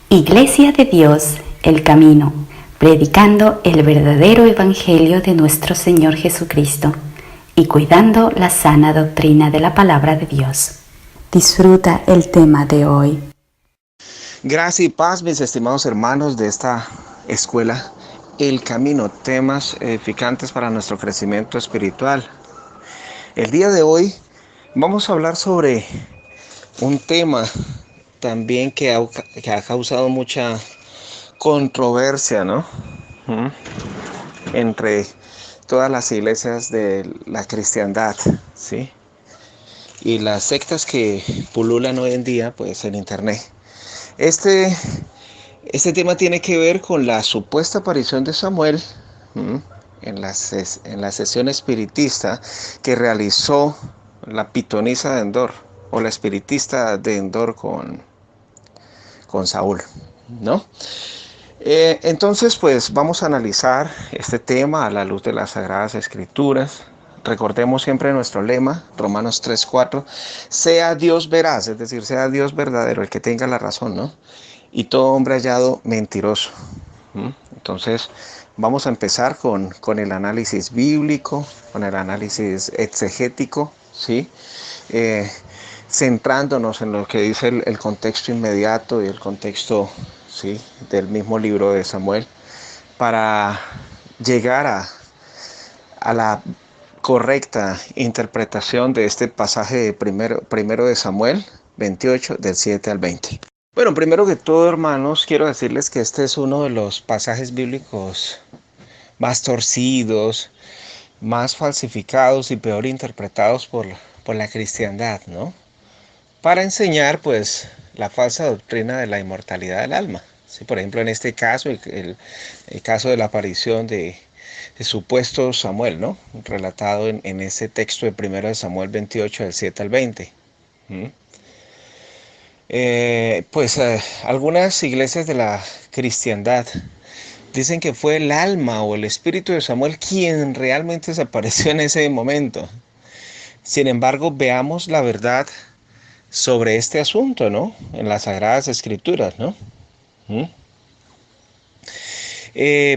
Iglesia de Dios, el camino, predicando el verdadero evangelio de nuestro Señor Jesucristo y cuidando la sana doctrina de la palabra de Dios. Disfruta el tema de hoy. Gracia y paz, mis estimados hermanos de esta escuela, El Camino, temas edificantes para nuestro crecimiento espiritual. El día de hoy vamos a hablar sobre un tema también que ha causado mucha controversia, ¿no? Entre todas las iglesias de la cristiandad, ¿sí? Y las sectas que pululan hoy en día, pues, en internet. Este tema tiene que ver con la supuesta aparición de Samuel en la sesión espiritista que realizó la pitonisa de Endor, o la espiritista de Endor con Saúl, ¿no? Entonces, pues vamos a analizar este tema a la luz de las Sagradas Escrituras. Recordemos siempre nuestro lema, Romanos 3:4, sea Dios veraz, es decir, sea Dios verdadero, el que tenga la razón, ¿no? Y todo hombre hallado mentiroso. Entonces, vamos a empezar con el análisis bíblico, con el análisis exegético, ¿sí? Centrándonos en lo que dice el contexto inmediato y el contexto, ¿sí?, del mismo libro de Samuel, para llegar a la correcta interpretación de este pasaje de primero de Samuel 28, del 7 al 20. Bueno, primero que todo, hermanos, quiero decirles que este es uno de los pasajes bíblicos más torcidos, más falsificados y peor interpretados por la cristiandad, ¿no? Para enseñar, pues, la falsa doctrina de la inmortalidad del alma. ¿Sí? Por ejemplo, en este caso, el caso de la aparición de supuesto Samuel, ¿no? Relatado en ese texto de 1 de Samuel 28, del 7 al 20. Algunas iglesias de la cristiandad dicen que fue el alma o el espíritu de Samuel quien realmente desapareció en ese momento. Sin embargo, veamos la verdad sobre este asunto, ¿no? En las Sagradas Escrituras, ¿no?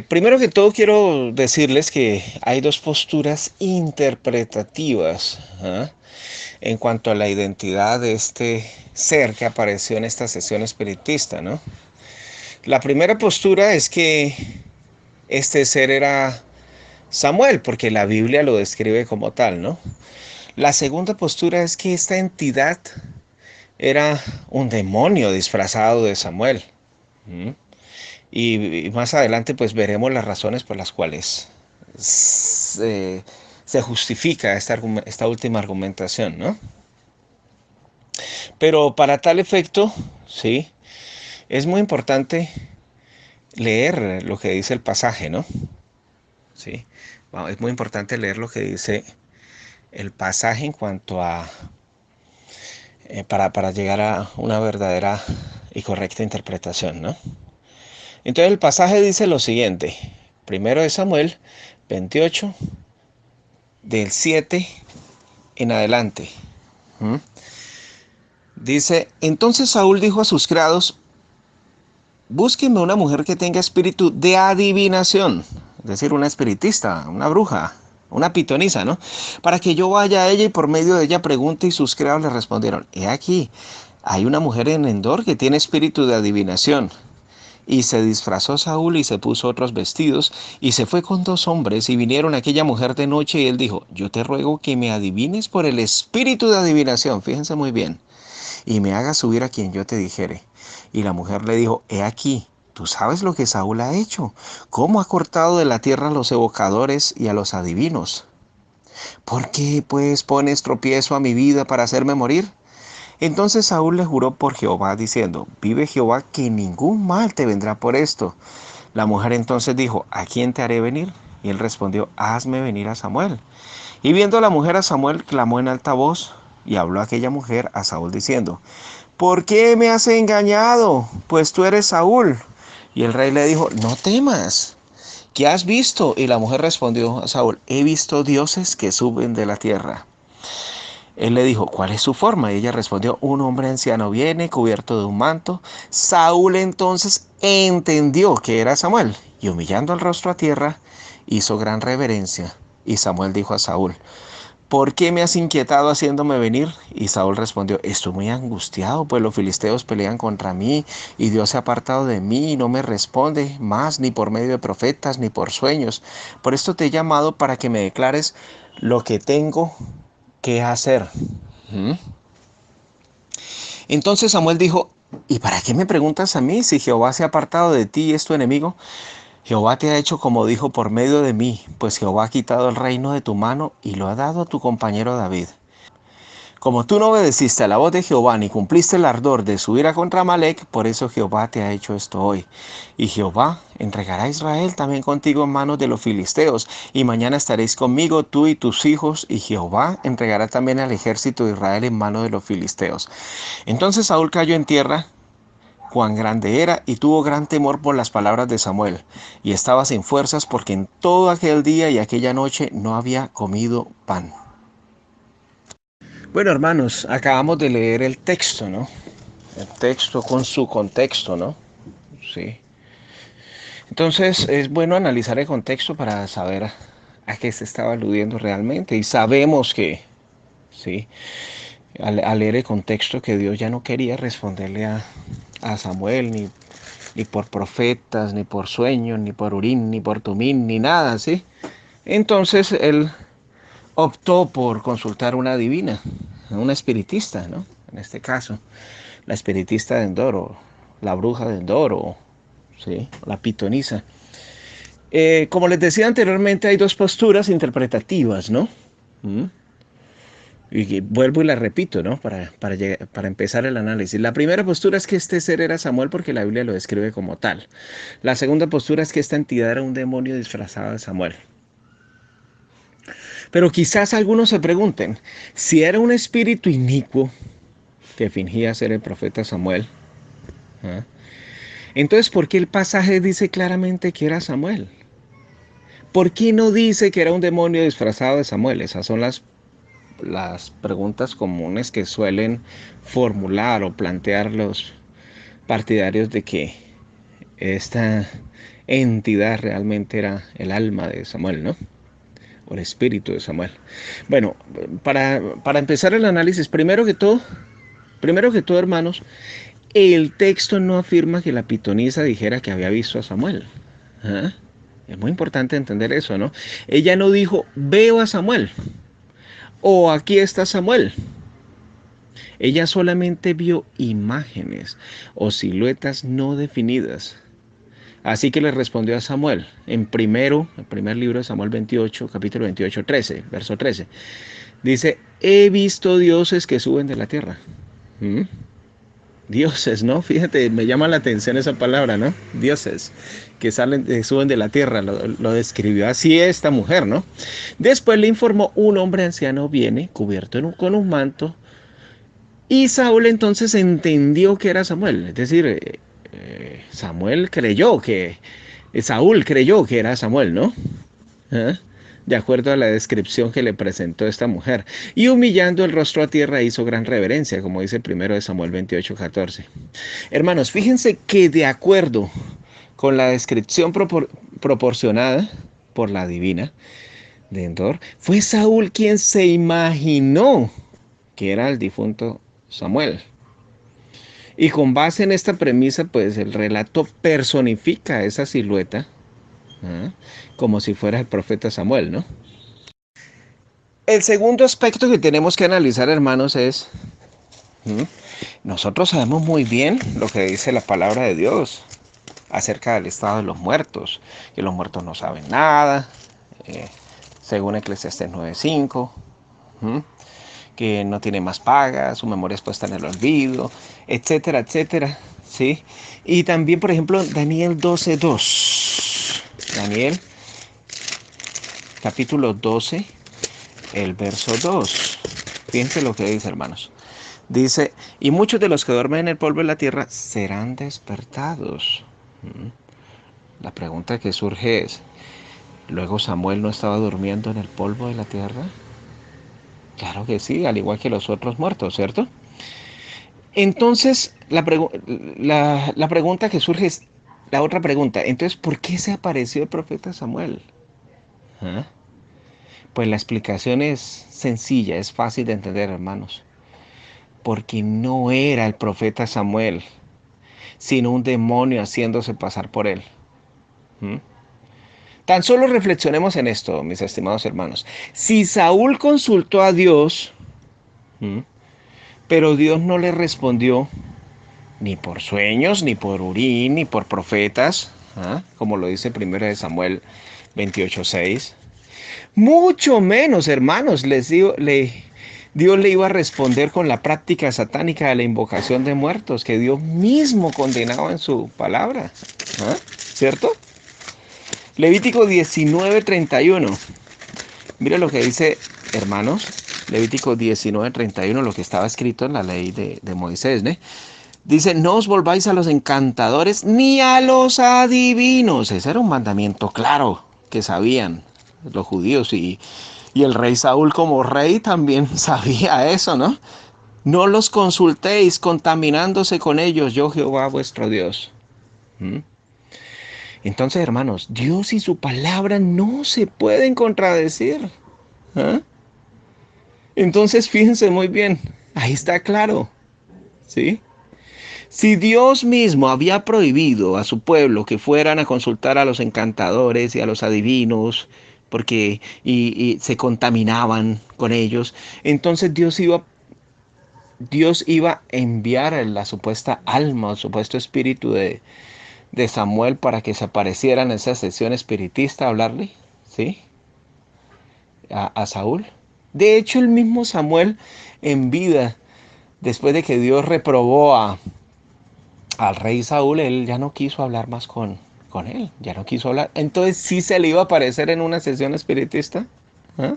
Primero que todo quiero decirles que hay dos posturas interpretativas, ¿ah?, en cuanto a la identidad de este ser que apareció en esta sesión espiritista, ¿no? La primera postura es que este ser era Samuel, porque la Biblia lo describe como tal, ¿no? La segunda postura es que esta entidad era un demonio disfrazado de Samuel. Y más adelante pues veremos las razones por las cuales se justifica esta última argumentación, ¿no? Pero para tal efecto, sí, es muy importante leer lo que dice el pasaje, ¿no? Sí, es muy importante leer lo que dice el pasaje en cuanto a para llegar a una verdadera y correcta interpretación, ¿no? Entonces el pasaje dice lo siguiente: 1 de Samuel 28, del 7 en adelante. Dice: entonces Saúl dijo a sus criados: búsquenme una mujer que tenga espíritu de adivinación, es decir, una espiritista, una bruja, una pitonisa, ¿no? Para que yo vaya a ella y por medio de ella pregunte. Y sus criados le respondieron: he aquí, hay una mujer en Endor que tiene espíritu de adivinación. Y se disfrazó Saúl y se puso otros vestidos y se fue con 2 hombres y vinieron a aquella mujer de noche y él dijo: yo te ruego que me adivines por el espíritu de adivinación, fíjense muy bien, y me hagas subir a quien yo te dijere. Y la mujer le dijo: he aquí, tú sabes lo que Saúl ha hecho, cómo ha cortado de la tierra a los evocadores y a los adivinos. ¿Por qué pues pones tropiezo a mi vida para hacerme morir? Entonces Saúl le juró por Jehová, diciendo: vive Jehová, que ningún mal te vendrá por esto. La mujer entonces dijo: ¿a quién te haré venir? Y él respondió: hazme venir a Samuel. Y viendo la mujer a Samuel, clamó en alta voz, y habló aquella mujer a Saúl diciendo: ¿por qué me has engañado? Pues tú eres Saúl. Y el rey le dijo: no temas. ¿Qué has visto? Y la mujer respondió a Saúl: he visto dioses que suben de la tierra. Él le dijo, ¿cuál es su forma? Y ella respondió, un hombre anciano viene cubierto de un manto. Saúl entonces entendió que era Samuel y humillando el rostro a tierra, hizo gran reverencia. Y Samuel dijo a Saúl, ¿por qué me has inquietado haciéndome venir? Y Saúl respondió, estoy muy angustiado, pues los filisteos pelean contra mí y Dios se ha apartado de mí y no me responde más ni por medio de profetas ni por sueños. Por esto te he llamado para que me declares lo que tengo que hacer. ¿Mm? Entonces Samuel dijo, ¿y para qué me preguntas a mí si Jehová se ha apartado de ti y es tu enemigo? Jehová te ha hecho como dijo por medio de mí, pues Jehová ha quitado el reino de tu mano y lo ha dado a tu compañero David. Como tú no obedeciste a la voz de Jehová ni cumpliste el ardor de subir a contra Amalec, por eso Jehová te ha hecho esto hoy. Y Jehová entregará a Israel también contigo en manos de los filisteos, y mañana estaréis conmigo tú y tus hijos, y Jehová entregará también al ejército de Israel en manos de los filisteos. Entonces Saúl cayó en tierra, cuán grande era, y tuvo gran temor por las palabras de Samuel, y estaba sin fuerzas porque en todo aquel día y aquella noche no había comido pan. Bueno, hermanos, acabamos de leer el texto, ¿no? El texto con su contexto, ¿no? Sí. Entonces es bueno analizar el contexto para saber a qué se estaba aludiendo realmente. Y sabemos que, sí, al leer el contexto que Dios ya no quería responderle a Samuel, ni por profetas, ni por sueños, ni por Urín, ni por Tumín, ni nada, ¿sí? Entonces él optó por consultar una divina, una espiritista, ¿no? En este caso, la espiritista de Endor, o la bruja de Endor, o ¿sí? La pitonisa. Como les decía anteriormente, hay dos posturas interpretativas, ¿no? ¿Mm? Y vuelvo y la repito, ¿no? Para empezar el análisis. La primera postura es que este ser era Samuel porque la Biblia lo describe como tal. La segunda postura es que esta entidad era un demonio disfrazado de Samuel. Pero quizás algunos se pregunten, si era un espíritu inicuo que fingía ser el profeta Samuel, ¿ah? Entonces, ¿por qué el pasaje dice claramente que era Samuel? ¿Por qué no dice que era un demonio disfrazado de Samuel? Esas son las preguntas comunes que suelen formular o plantear los partidarios de que esta entidad realmente era el alma de Samuel, ¿no? O el espíritu de Samuel. Bueno, para empezar el análisis, primero que todo, hermanos, el texto no afirma que la pitonisa dijera que había visto a Samuel. ¿Ah? Es muy importante entender eso, ¿no? Ella no dijo, veo a Samuel, o aquí está Samuel. Ella solamente vio imágenes o siluetas no definidas. Así que le respondió a Samuel en el primer libro de Samuel 28, capítulo 28, 13, verso 13. Dice, he visto dioses que suben de la tierra. ¿Mm? Dioses, ¿no? Fíjate, me llama la atención esa palabra, ¿no? Dioses que suben de la tierra, lo describió así esta mujer, ¿no? Después le informó, un hombre anciano viene cubierto con un manto, y Saúl entonces entendió que era Samuel, es decir, Saúl creyó que era Samuel, ¿no? ¿Ah? De acuerdo a la descripción que le presentó esta mujer. Y humillando el rostro a tierra hizo gran reverencia, como dice primero de Samuel 28:14. Hermanos, fíjense que de acuerdo con la descripción proporcionada por la divina de Endor, fue Saúl quien se imaginó que era el difunto Samuel. Y con base en esta premisa, pues el relato personifica esa silueta, ¿ah? Como si fuera el profeta Samuel, ¿no? El segundo aspecto que tenemos que analizar, hermanos, es, nosotros sabemos muy bien lo que dice la palabra de Dios acerca del estado de los muertos, que los muertos no saben nada, según Eclesiastés 9:5, que no tiene más paga, su memoria es puesta en el olvido, etcétera, etcétera, ¿sí? Y también, por ejemplo, Daniel 12:2. Daniel, capítulo 12, el verso 2. Fíjense lo que dice, hermanos. Dice, y muchos de los que duermen en el polvo de la tierra serán despertados. La pregunta que surge es, ¿luego Samuel no estaba durmiendo en el polvo de la tierra? Claro que sí, al igual que los otros muertos, ¿cierto? Entonces, la pregunta que surge es la otra pregunta. Entonces, ¿por qué se apareció el profeta Samuel? ¿Ah? Pues la explicación es sencilla, es fácil de entender, hermanos. Porque no era el profeta Samuel, sino un demonio haciéndose pasar por él. ¿Mm? Tan solo reflexionemos en esto, mis estimados hermanos. Si Saúl consultó a Dios, ¿mm?, pero Dios no le respondió ni por sueños, ni por Urín, ni por profetas, ¿ah?, como lo dice 1 Samuel 28:6. Mucho menos, hermanos, Dios le iba a responder con la práctica satánica de la invocación de muertos que Dios mismo condenaba en su palabra. ¿Ah? ¿Cierto? Levítico 19:31. Mira lo que dice, hermanos. Levítico 19:31, lo que estaba escrito en la ley de Moisés, ¿no? Dice, no os volváis a los encantadores ni a los adivinos. Ese era un mandamiento claro que sabían los judíos, y el rey Saúl como rey también sabía eso, ¿no? No los consultéis contaminándose con ellos, yo Jehová vuestro Dios. ¿Mm? Entonces, hermanos, Dios y su palabra no se pueden contradecir. ¿Ah? Entonces, fíjense muy bien, ahí está claro, ¿sí? Si Dios mismo había prohibido a su pueblo que fueran a consultar a los encantadores y a los adivinos, porque y se contaminaban con ellos, entonces Dios iba a enviar a la supuesta alma, o supuesto espíritu de Samuel para que se apareciera en esa sesión espiritista a hablarle, ¿sí? A Saúl. De hecho, el mismo Samuel en vida, después de que Dios reprobó al rey Saúl, él ya no quiso hablar más con él, ya no quiso hablar. Entonces sí se le iba a aparecer en una sesión espiritista. ¿Ah?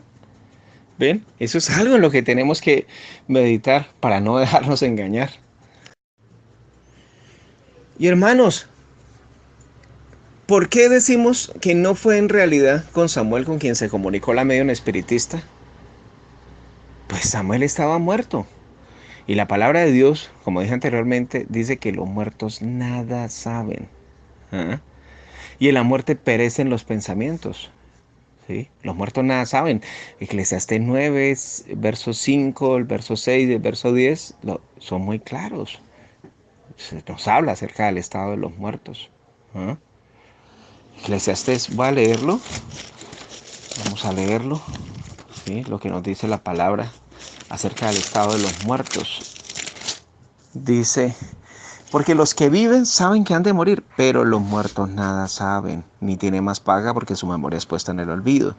¿Ven? Eso es algo en lo que tenemos que meditar para no dejarnos engañar. Y hermanos, ¿por qué decimos que no fue en realidad con Samuel con quien se comunicó la medium espiritista? Pues Samuel estaba muerto. Y la palabra de Dios, como dije anteriormente, dice que los muertos nada saben. ¿Ah? Y en la muerte perecen los pensamientos. ¿Sí? Los muertos nada saben. Eclesiastés 9, verso 5, el verso 6, el verso 10, son muy claros. Se nos habla acerca del estado de los muertos. ¿Ah? Eclesiastés, voy a leerlo. Vamos a leerlo. ¿Sí? Lo que nos dice la palabra acerca del estado de los muertos. Dice, porque los que viven saben que han de morir, pero los muertos nada saben, ni tienen más paga porque su memoria es puesta en el olvido.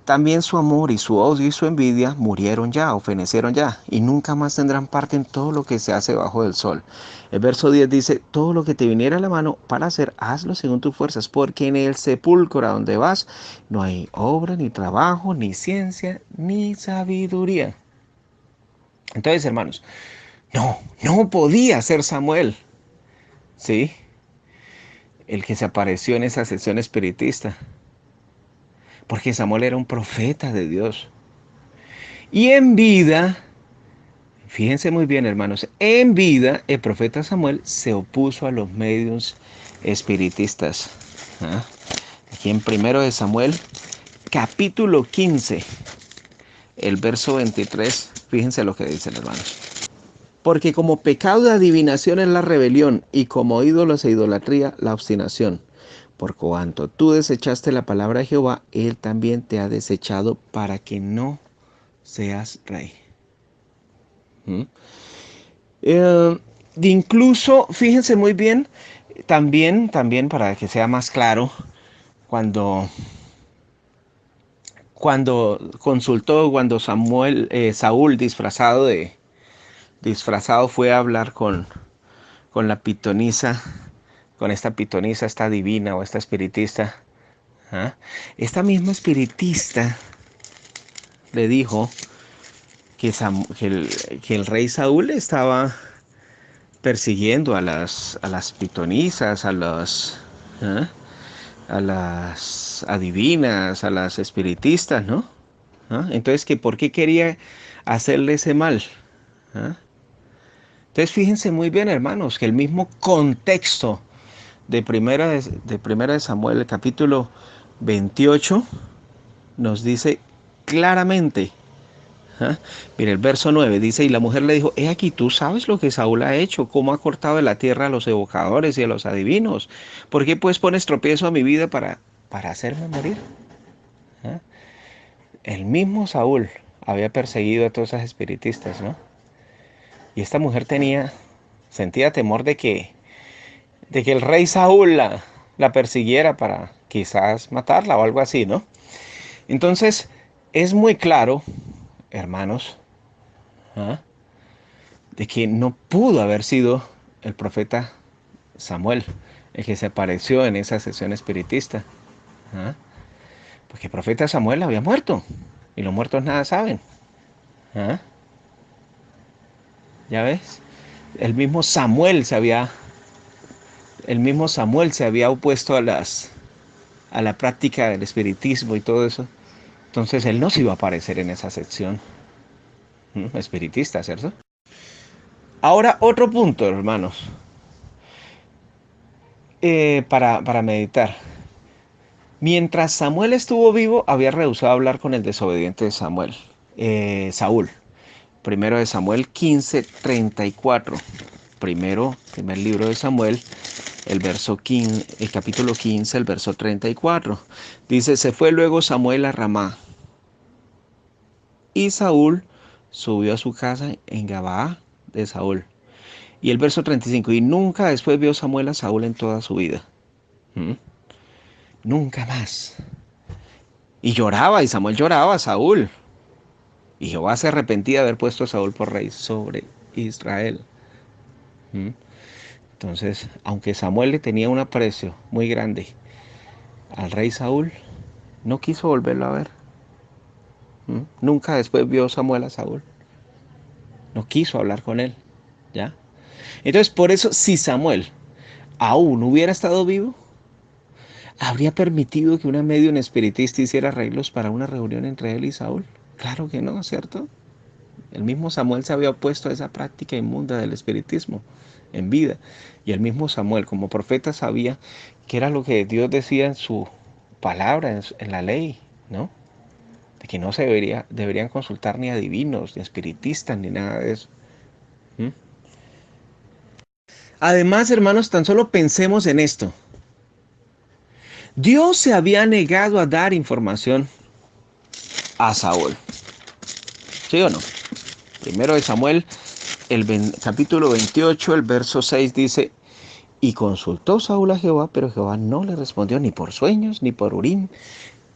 También su amor y su odio y su envidia murieron ya o fenecieron ya, y nunca más tendrán parte en todo lo que se hace bajo del sol. El verso 10 dice, todo lo que te viniera a la mano para hacer, hazlo según tus fuerzas, porque en el sepulcro a donde vas no hay obra, ni trabajo, ni ciencia, ni sabiduría. Entonces, hermanos, no podía ser Samuel, ¿sí?, el que se apareció en esa sesión espiritista, porque Samuel era un profeta de Dios. Y en vida, fíjense muy bien, hermanos, en vida el profeta Samuel se opuso a los medios espiritistas. ¿Ah? Aquí en 1 Samuel, capítulo 15, el verso 23, fíjense lo que dicen, hermanos. Porque como pecado de adivinación es la rebelión, y como ídolos e idolatría la obstinación. Por cuanto tú desechaste la palabra de Jehová, él también te ha desechado para que no seas rey. ¿Mm? Incluso, fíjense muy bien, también para que sea más claro, cuando, cuando Saúl disfrazado fue a hablar con la pitonisa, con esta pitonisa, esta divina o esta espiritista. ¿Ah? Esta misma espiritista le dijo que el rey Saúl estaba persiguiendo a las pitonisas, ¿eh?, a las adivinas, a las espiritistas, ¿no? ¿Ah? Entonces, ¿que por qué quería hacerle ese mal? ¿Ah? Entonces, fíjense muy bien, hermanos, que el mismo contexto de primera de Samuel, el capítulo 28, nos dice claramente. ¿Ah? Mire, el verso 9 dice, y la mujer le dijo, he aquí, tú sabes lo que Saúl ha hecho, cómo ha cortado de la tierra a los evocadores y a los adivinos. ¿Por qué pues pones tropiezo a mi vida para hacerme morir? ¿Ah? El mismo Saúl había perseguido a todos esos espiritistas, ¿no? Y esta mujer sentía temor de que el rey Saúl la persiguiera para quizás matarla o algo así, ¿no? Entonces, es muy claro, hermanos, ¿ah? De que no pudo haber sido el profeta Samuel el que se apareció en esa sesión espiritista. ¿Ah? Porque el profeta Samuel había muerto y los muertos nada saben. ¿Ah? ¿Ya ves? El mismo Samuel se había opuesto a la práctica del espiritismo y todo eso. Entonces él no se iba a aparecer en esa sección espiritista, ¿cierto? Ahora otro punto, hermanos, para meditar. Mientras Samuel estuvo vivo, había rehusado hablar con el desobediente de Saúl. Primero de Samuel 15:34. Primer libro de Samuel, el capítulo 15, el verso 34. Dice, se fue luego Samuel a Ramá, y Saúl subió a su casa en Gabaa de Saúl. Y el verso 35, y nunca después vio Samuel a Saúl en toda su vida. ¿Mm? Nunca más. Y Samuel lloraba a Saúl. Y Jehová se arrepentía de haber puesto a Saúl por rey sobre Israel. ¿Mm? Entonces, aunque Samuel le tenía un aprecio muy grande al rey Saúl, no quiso volverlo a ver. ¿Mm? Nunca después vio Samuel a Saúl. No quiso hablar con él. ¿Ya? Entonces, por eso, si Samuel aún hubiera estado vivo, ¿habría permitido que una medium espiritista hiciera arreglos para una reunión entre él y Saúl? Claro que no, ¿cierto? El mismo Samuel se había opuesto a esa práctica inmunda del espiritismo en vida. Y el mismo Samuel, como profeta, sabía que era lo que Dios decía en su palabra, en la ley, ¿no? De que no se deberían consultar ni adivinos, ni espiritistas, ni nada de eso. ¿Mm? Además, hermanos, tan solo pensemos en esto. Dios se había negado a dar información a Saúl. ¿Sí o no? Primero de Samuel, capítulo 28, el verso 6 dice, y consultó Saúl a Jehová, pero Jehová no le respondió ni por sueños, ni por Urim,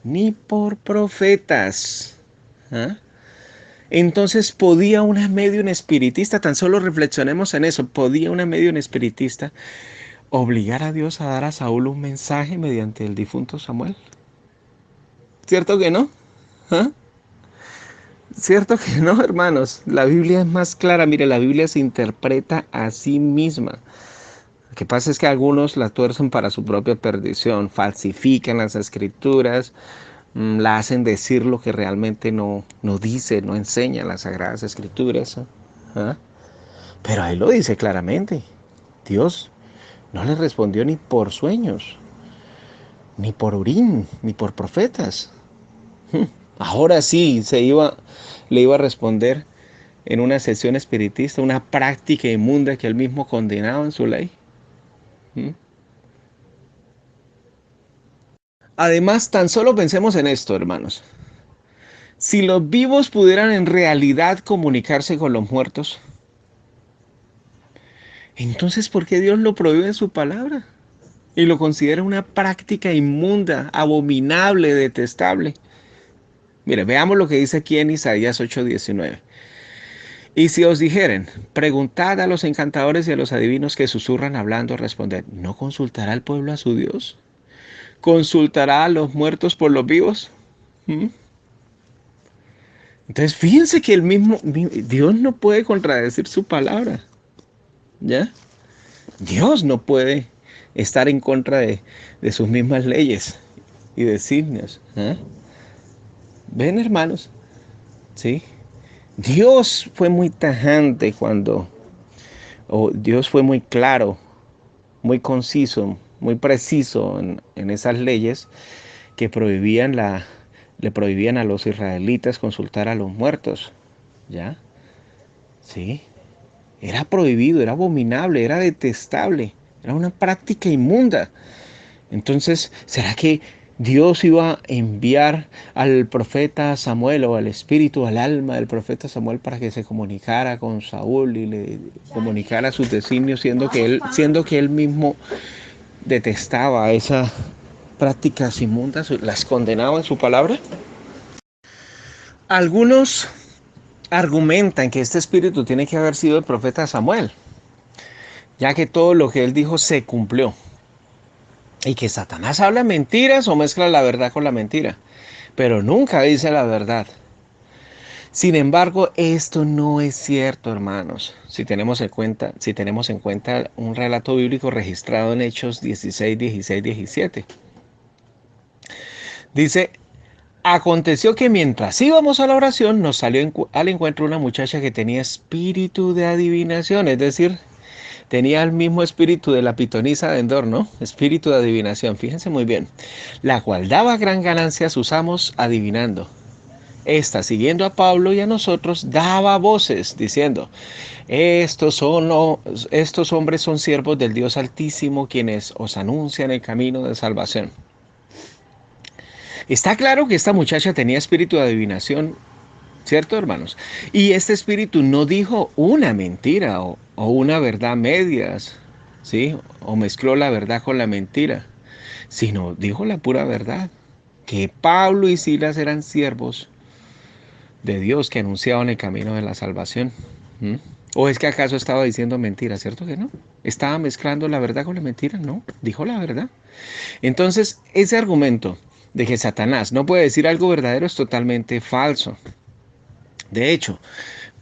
ni por profetas. ¿Ah? Entonces, ¿podía una medium espiritista, tan solo reflexionemos en eso, podía una medium espiritista obligar a Dios a dar a Saúl un mensaje mediante el difunto Samuel? ¿Cierto que no? ¿Ah? ¿Cierto que no, hermanos? La Biblia es más clara. Mire, la Biblia se interpreta a sí misma. Lo que pasa es que algunos la tuercen para su propia perdición, falsifican las escrituras, la hacen decir lo que realmente no dice, no enseña las sagradas escrituras. ¿Ah? Pero ahí lo dice claramente. Dios no le respondió ni por sueños, ni por Urim, ni por profetas. Ahora sí le iba a responder en una sesión espiritista, una práctica inmunda que él mismo condenaba en su ley. ¿Mm? Además, tan solo pensemos en esto, hermanos. Si los vivos pudieran en realidad comunicarse con los muertos, entonces ¿por qué Dios lo prohíbe en su palabra? Y lo considera una práctica inmunda, abominable, detestable. Mire, veamos lo que dice aquí en Isaías 8:19. Y si os dijeren, preguntad a los encantadores y a los adivinos que susurran hablando, responded, ¿no consultará el pueblo a su Dios? ¿Consultará a los muertos por los vivos? ¿Mm? Entonces fíjense que el mismo Dios no puede contradecir su palabra, ¿ya? Dios no puede estar en contra de sus mismas leyes y designios. ¿Eh? ¿Ven, hermanos? ¿sí? Dios fue muy tajante Dios fue muy claro, muy conciso, muy preciso en esas leyes que le prohibían a los israelitas consultar a los muertos, ¿ya? Sí, era prohibido, era abominable, era detestable, era una práctica inmunda. Entonces, ¿será que Dios iba a enviar al profeta Samuel o al espíritu, al alma del profeta Samuel para que se comunicara con Saúl y le comunicara sus designios, siendo que él mismo detestaba esas prácticas inmundas, las condenaba en su palabra? Algunos argumentan que este espíritu tiene que haber sido el profeta Samuel, ya que todo lo que él dijo se cumplió. Y que Satanás habla mentiras o mezcla la verdad con la mentira, pero nunca dice la verdad. Sin embargo, esto no es cierto, hermanos. Si tenemos en cuenta un relato bíblico registrado en Hechos 16, 16, 17. Dice, aconteció que mientras íbamos a la oración, nos salió al encuentro una muchacha que tenía espíritu de adivinación, es decir, tenía el mismo espíritu de la pitonisa de Endor, ¿no? Espíritu de adivinación, fíjense muy bien. La cual daba gran ganancia a sus amos adivinando. Esta, siguiendo a Pablo y a nosotros, daba voces, diciendo, estos hombres son siervos del Dios Altísimo, quienes os anuncian el camino de salvación. Está claro que esta muchacha tenía espíritu de adivinación, ¿cierto, hermanos? Y este espíritu no dijo una mentira o una verdad medias, ¿sí? O mezcló la verdad con la mentira, sino dijo la pura verdad, que Pablo y Silas eran siervos de Dios que anunciaban el camino de la salvación. ¿Mm? ¿O es que acaso estaba diciendo mentiras? ¿Cierto que no? ¿Estaba mezclando la verdad con la mentira? No, dijo la verdad. Entonces, ese argumento de que Satanás no puede decir algo verdadero es totalmente falso. De hecho,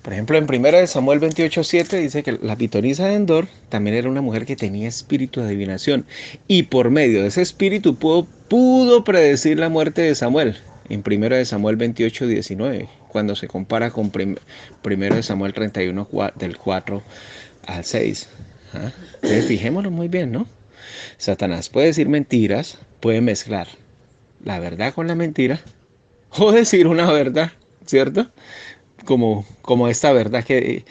por ejemplo, en 1 Samuel 28:7 dice que la pitonisa de Endor también era una mujer que tenía espíritu de adivinación y por medio de ese espíritu pudo predecir la muerte de Samuel. En 1 Samuel 28:19, cuando se compara con 1 Samuel 31 del 4 al 6. ¿Ah? Entonces, fijémonos muy bien, ¿no? Satanás puede decir mentiras, puede mezclar la verdad con la mentira o decir una verdad, ¿cierto? Como esta verdad que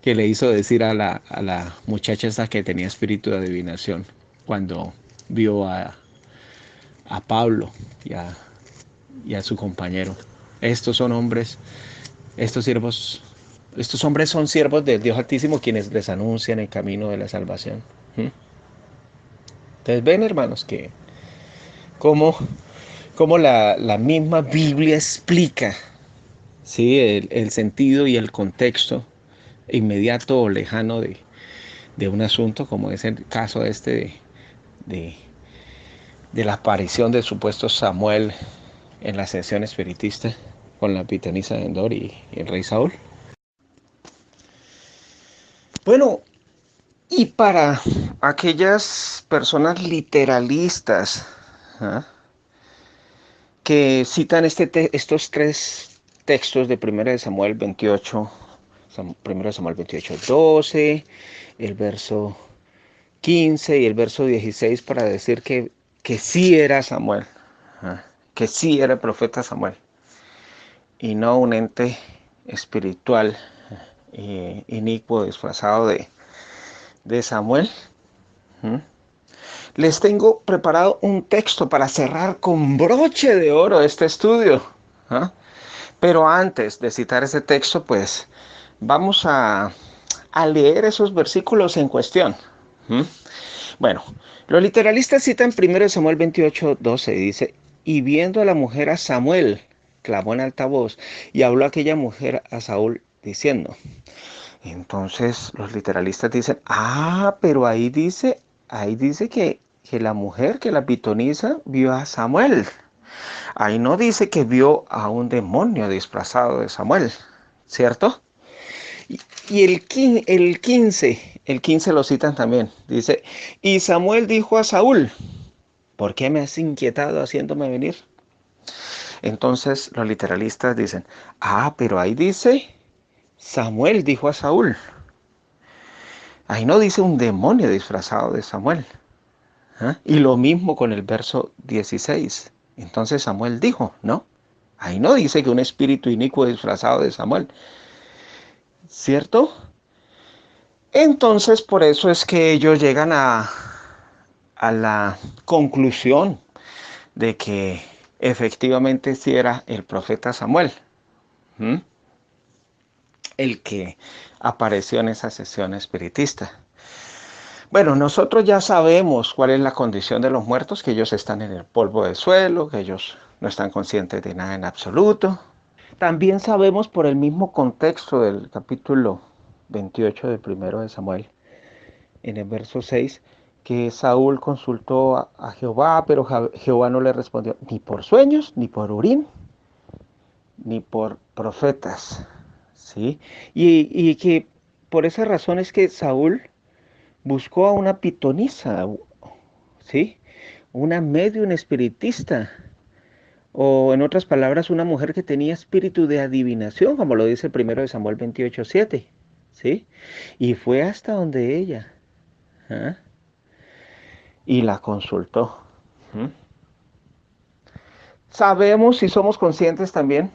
le hizo decir a la muchacha esa que tenía espíritu de adivinación cuando vio a Pablo y a su compañero. Estos son hombres, estos siervos, estos hombres son siervos del Dios Altísimo quienes les anuncian el camino de la salvación. ¿Mm? Entonces ven, hermanos, que cómo, cómo la misma Biblia explica, ¿sí? El sentido y el contexto inmediato o lejano de un asunto, como es el caso de, de la aparición del supuesto Samuel en la ascensión espiritista con la pitonisa de Endor y el rey Saúl. Bueno, y para aquellas personas literalistas, ¿ah?, que citan estos tres textos de 1 Samuel 28, 1 Samuel 28, 12, el verso 15 y el verso 16 para decir que sí era Samuel, que sí era el profeta Samuel y no un ente espiritual inicuo disfrazado de Samuel. Les tengo preparado un texto para cerrar con broche de oro este estudio. Pero antes de citar ese texto, pues vamos a leer esos versículos en cuestión. Bueno, los literalistas citan 1 Samuel 28, 12, dice, y viendo a la mujer a Samuel, clamó en alta voz, y habló aquella mujer a Saúl diciendo. Entonces los literalistas dicen, pero ahí dice que la mujer, que la pitonisa, vio a Samuel. Ahí no dice que vio a un demonio disfrazado de Samuel, ¿cierto? Y el 15 lo citan también. Dice, y Samuel dijo a Saúl, ¿por qué me has inquietado haciéndome venir? Entonces los literalistas dicen, pero ahí dice, Samuel dijo a Saúl. Ahí no dice un demonio disfrazado de Samuel. ¿Ah? Y lo mismo con el verso 16. Entonces Samuel dijo, ¿no? Ahí no dice que un espíritu inicuo disfrazado de Samuel. ¿Cierto? Entonces por eso es que ellos llegan a la conclusión de que efectivamente sí era el profeta Samuel. ¿Mm? El que apareció en esa sesión espiritista. Bueno, nosotros ya sabemos cuál es la condición de los muertos, que ellos están en el polvo del suelo, que ellos no están conscientes de nada en absoluto. También sabemos por el mismo contexto del capítulo 28 del primero de Samuel, en el verso 6, que Saúl consultó a Jehová, pero Jehová no le respondió ni por sueños, ni por Urim, ni por profetas. ¿Sí? Y que por esa razón es que Saúl buscó a una pitonisa, ¿sí? Una medium espiritista, o en otras palabras, una mujer que tenía espíritu de adivinación, como lo dice el primero de Samuel 28:7, ¿sí? Y fue hasta donde ella, ¿ah? Y la consultó. ¿Mm? Sabemos y somos conscientes también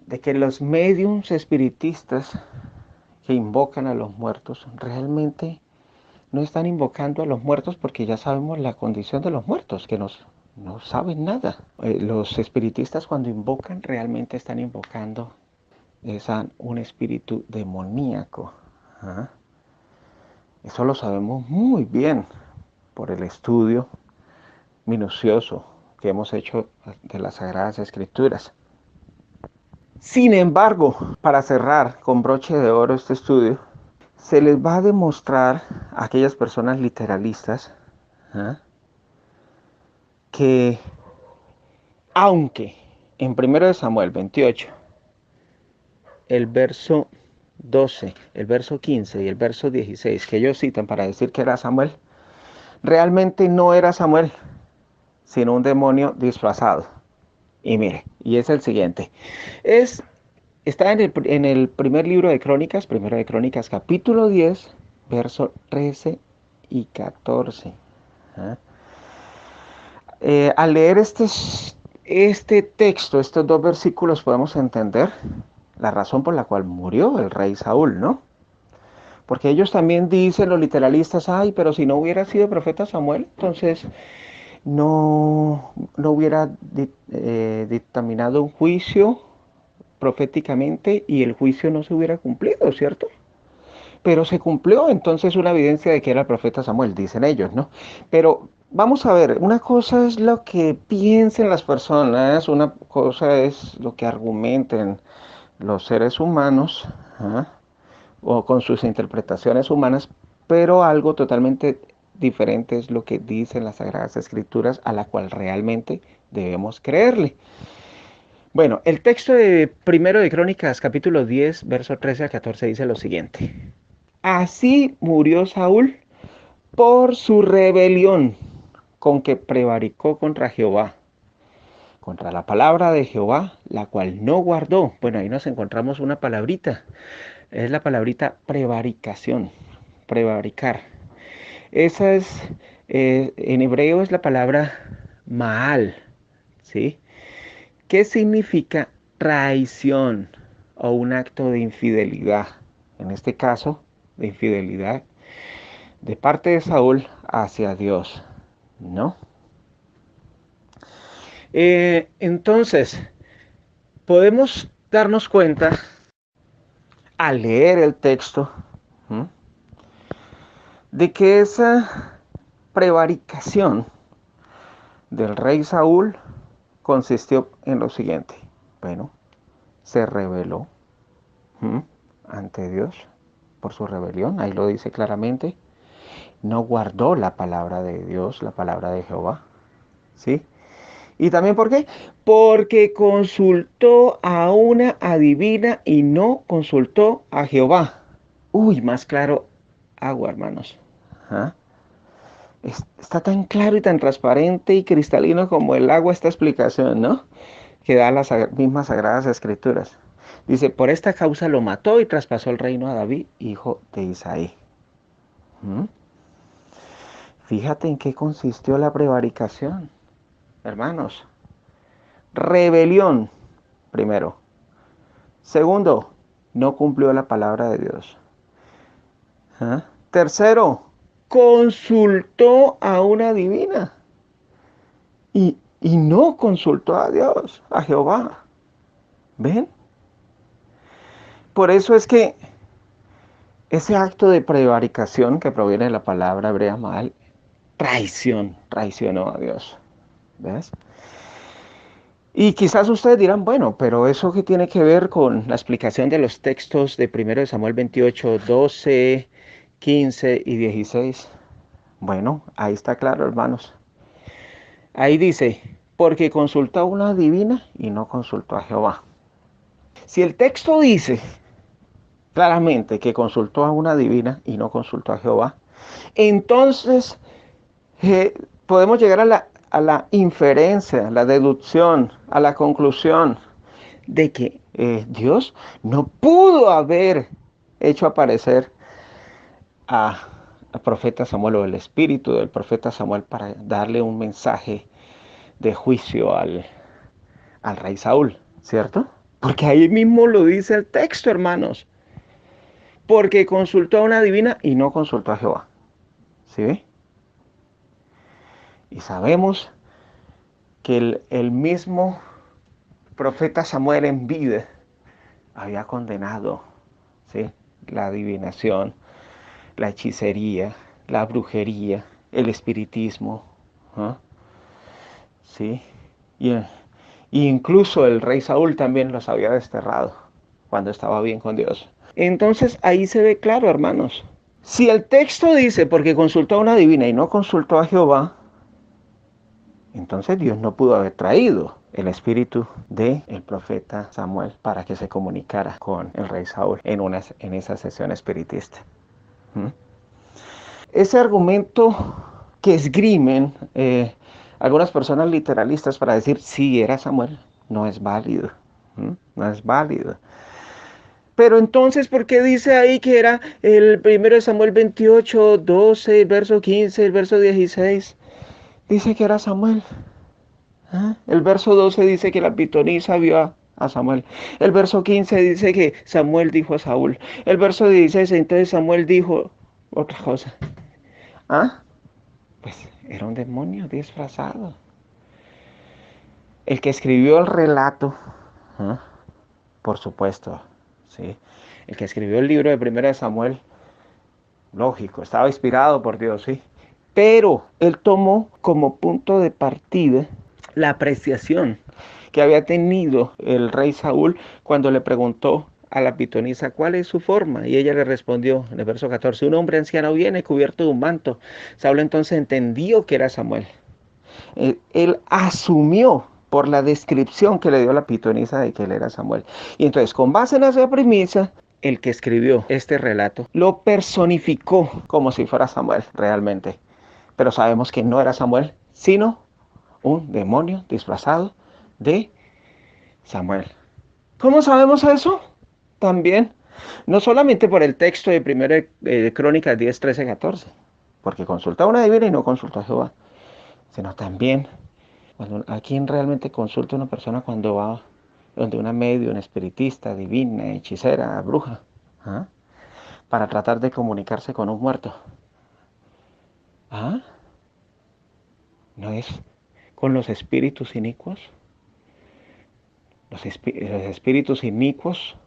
de que los mediums espiritistas que invocan a los muertos realmente no están invocando a los muertos porque ya sabemos la condición de los muertos, que no saben nada. Los espiritistas cuando invocan realmente están invocando un espíritu demoníaco. ¿Ah? Eso lo sabemos muy bien por el estudio minucioso que hemos hecho de las Sagradas Escrituras. Sin embargo, para cerrar con broche de oro este estudio, se les va a demostrar a aquellas personas literalistas, ¿ah?, que aunque en 1 Samuel 28, el verso 12, el verso 15 y el verso 16, que ellos citan para decir que era Samuel, realmente no era Samuel, sino un demonio disfrazado. Y mire, y es el siguiente. Está en el primer libro de Crónicas, primero de Crónicas, capítulo 10, verso 13 y 14. ¿Ah? Al leer este texto, estos dos versículos, podemos entender la razón por la cual murió el rey Saúl, ¿no? Porque ellos también dicen, los literalistas, pero si no hubiera sido profeta Samuel, entonces no hubiera dictaminado un juicio proféticamente y el juicio no se hubiera cumplido, ¿cierto? Pero se cumplió, entonces una evidencia de que era el profeta Samuel, dicen ellos, ¿no? Pero vamos a ver, una cosa es lo que piensen las personas, una cosa es lo que argumenten los seres humanos, ¿ah?, o con sus interpretaciones humanas, pero algo totalmente diferente es lo que dicen las Sagradas Escrituras, a la cual realmente debemos creerle. Bueno, el texto de primero de Crónicas, capítulo 10, verso 13 a 14, dice lo siguiente. Así murió Saúl por su rebelión con que prevaricó contra Jehová, contra la palabra de Jehová, la cual no guardó. Bueno, ahí nos encontramos una palabrita. Es la palabrita prevaricación, prevaricar. Esa es, en hebreo es la palabra maal, ¿sí? ¿Qué significa traición o un acto de infidelidad? En este caso, de infidelidad de parte de Saúl hacia Dios, ¿no? Entonces, podemos darnos cuenta al leer el texto, ¿sí?, de que esa prevaricación del rey Saúl consistió en lo siguiente. Bueno, se rebeló, ¿sí?, ante Dios por su rebelión, ahí lo dice claramente. No guardó la palabra de Dios, la palabra de Jehová, ¿sí? ¿Y también por qué? Porque consultó a una adivina y no consultó a Jehová. Uy, más claro agua, hermanos. ¿Ah? Está tan claro y tan transparente y cristalino como el agua esta explicación, ¿no? Que da las mismas sagradas escrituras. Dice, por esta causa lo mató y traspasó el reino a David, hijo de Isaí. ¿Mm? Fíjate en qué consistió la prevaricación, hermanos. Rebelión, primero. Segundo, no cumplió la palabra de Dios. ¿Ah? Tercero, consultó a una divina y no consultó a Dios, a Jehová. ¿Ven? Por eso es que ese acto de prevaricación que proviene de la palabra hebrea mal, traicionó a Dios. ¿Ves? Y quizás ustedes dirán, bueno, pero eso qué tiene que ver con la explicación de los textos de 1 Samuel 28, 12, 15 y 16. Bueno, ahí está claro, hermanos. Ahí dice, porque consultó a una divina y no consultó a Jehová. Si el texto dice claramente que consultó a una divina y no consultó a Jehová, entonces podemos llegar a la inferencia, a la deducción, a la conclusión de que Dios no pudo haber hecho aparecer al profeta Samuel o el espíritu del profeta Samuel para darle un mensaje de juicio al rey Saúl, ¿cierto? Porque ahí mismo lo dice el texto, hermanos. Porque consultó a una divina y no consultó a Jehová. ¿Sí ve? Y sabemos que el mismo profeta Samuel en vida había condenado, ¿sí?, la adivinación, la hechicería, la brujería, el espiritismo, ¿eh? ¿Sí? Y incluso el rey Saúl también los había desterrado cuando estaba bien con Dios. Entonces ahí se ve claro, hermanos. Si el texto dice porque consultó a una divina y no consultó a Jehová, entonces Dios no pudo haber traído el espíritu del profeta Samuel para que se comunicara con el rey Saúl en esa sesión espiritista. ¿Mm? Ese argumento que esgrimen algunas personas literalistas para decir sí era Samuel no es válido. ¿Mm? No es válido. Pero entonces, ¿por qué dice ahí que era el 1 Samuel 28, 12, el verso 15, el verso 16? Dice que era Samuel. ¿Ah? El verso 12 dice que la pitonisa vio a Samuel. El verso 15 dice que Samuel dijo a Saúl. El verso 16, entonces Samuel dijo otra cosa. ¿Ah? Pues era un demonio disfrazado. El que escribió el relato, ¿ah?, por supuesto, ¿sí?, el que escribió el libro de 1 Samuel, lógico, estaba inspirado por Dios, ¿sí? Pero él tomó como punto de partida la apreciación que había tenido el rey Saúl cuando le preguntó a la pitonisa cuál es su forma, y ella le respondió en el verso 14, un hombre anciano viene cubierto de un manto. Saúl entonces entendió que era Samuel. Él asumió por la descripción que le dio la pitonisa de que él era Samuel. Y entonces, con base en esa premisa, el que escribió este relato lo personificó como si fuera Samuel realmente. Pero sabemos que no era Samuel, sino un demonio disfrazado de Samuel. ¿Cómo sabemos eso? También, no solamente por el texto de 1 Crónicas 10, 13, 14, porque consultó a una divina y no consultó a Jehová, sino también a quién realmente consulta una persona cuando va donde una medio, una espiritista, divina, hechicera, bruja, ¿ah?, para tratar de comunicarse con un muerto. ¿Ah? ¿No es con los espíritus inicuos? Los espíritus inicuos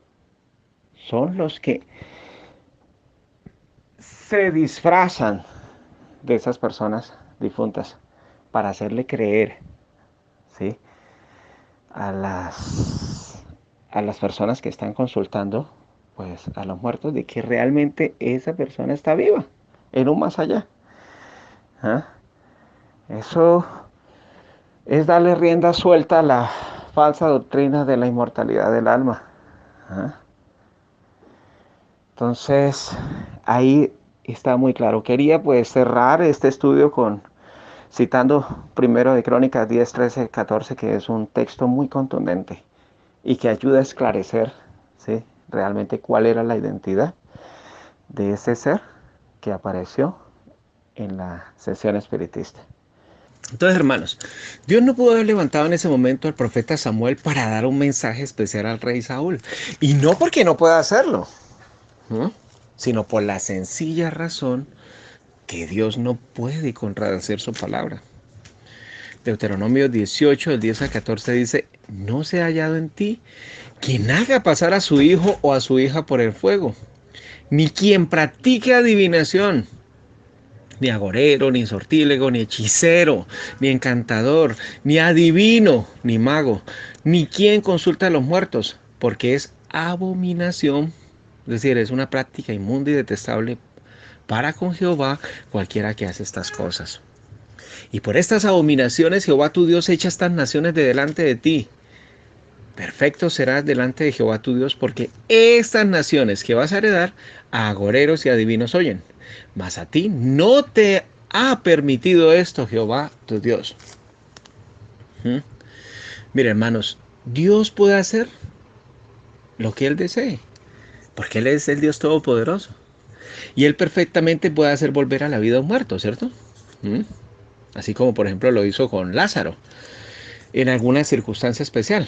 son los que se disfrazan de esas personas difuntas para hacerle creer, ¿sí?, a las personas que están consultando, pues a los muertos, de que realmente esa persona está viva en un más allá. ¿Ah? Eso es darle rienda suelta a la falsa doctrina de la inmortalidad del alma. ¿Ah? Entonces, ahí está muy claro. Quería pues cerrar este estudio citando primero de Crónicas 10, 13, 14, que es un texto muy contundente y que ayuda a esclarecer, ¿sí?, realmente cuál era la identidad de ese ser que apareció en la sesión espiritista. Entonces, hermanos, Dios no pudo haber levantado en ese momento al profeta Samuel para dar un mensaje especial al rey Saúl. Y no porque no pueda hacerlo, ¿no?, sino por la sencilla razón que Dios no puede contradecir su palabra. Deuteronomio 18, del 10 al 14 dice: no se ha hallado en ti quien haga pasar a su hijo o a su hija por el fuego, ni quien practique adivinación, ni agorero, ni sortílego, ni hechicero, ni encantador, ni adivino, ni mago, ni quien consulta a los muertos, porque es abominación, es decir, es una práctica inmunda y detestable para con Jehová cualquiera que hace estas cosas. Y por estas abominaciones Jehová tu Dios echa estas naciones de delante de ti. Perfecto serás delante de Jehová tu Dios, porque estas naciones que vas a heredar a agoreros y adivinos oyen. Mas a ti no te ha permitido esto Jehová tu Dios. Mira, hermanos, Dios puede hacer lo que Él desee, porque Él es el Dios Todopoderoso. Y Él perfectamente puede hacer volver a la vida a un muerto, ¿cierto? Así como por ejemplo lo hizo con Lázaro, en alguna circunstancia especial,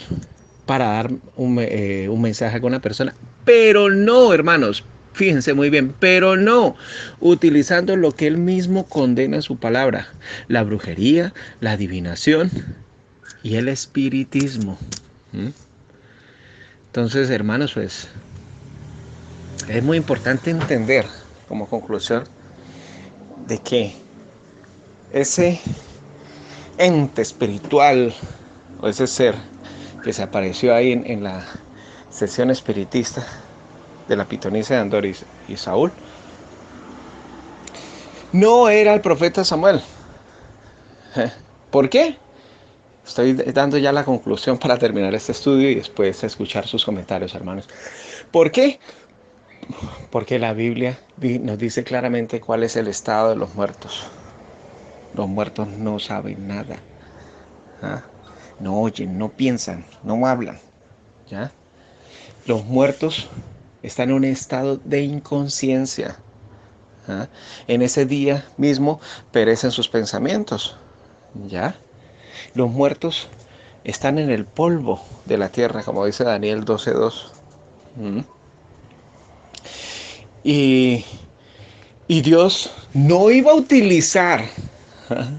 para dar un mensaje a una persona. Pero no, hermanos, fíjense muy bien, pero no utilizando lo que Él mismo condena en su palabra: la brujería, la adivinación y el espiritismo. Entonces, hermanos, pues es muy importante entender, como conclusión, de que ese ente espiritual o ese ser que se apareció ahí en la sesión espiritista de la pitonisa de Andor y Saúl, no era el profeta Samuel. ¿Por qué? Estoy dando ya la conclusión para terminar este estudio y después escuchar sus comentarios, hermanos. ¿Por qué? Porque la Biblia nos dice claramente cuál es el estado de los muertos. Los muertos no saben nada, ¿ah? No oyen, no piensan, no hablan, ¿ya? Los muertos están en un estado de inconsciencia, ¿ah? En ese día mismo perecen sus pensamientos, ¿ya? Los muertos están en el polvo de la tierra, como dice Daniel 12:2. Y, y Dios no iba a utilizar, ¿ah?,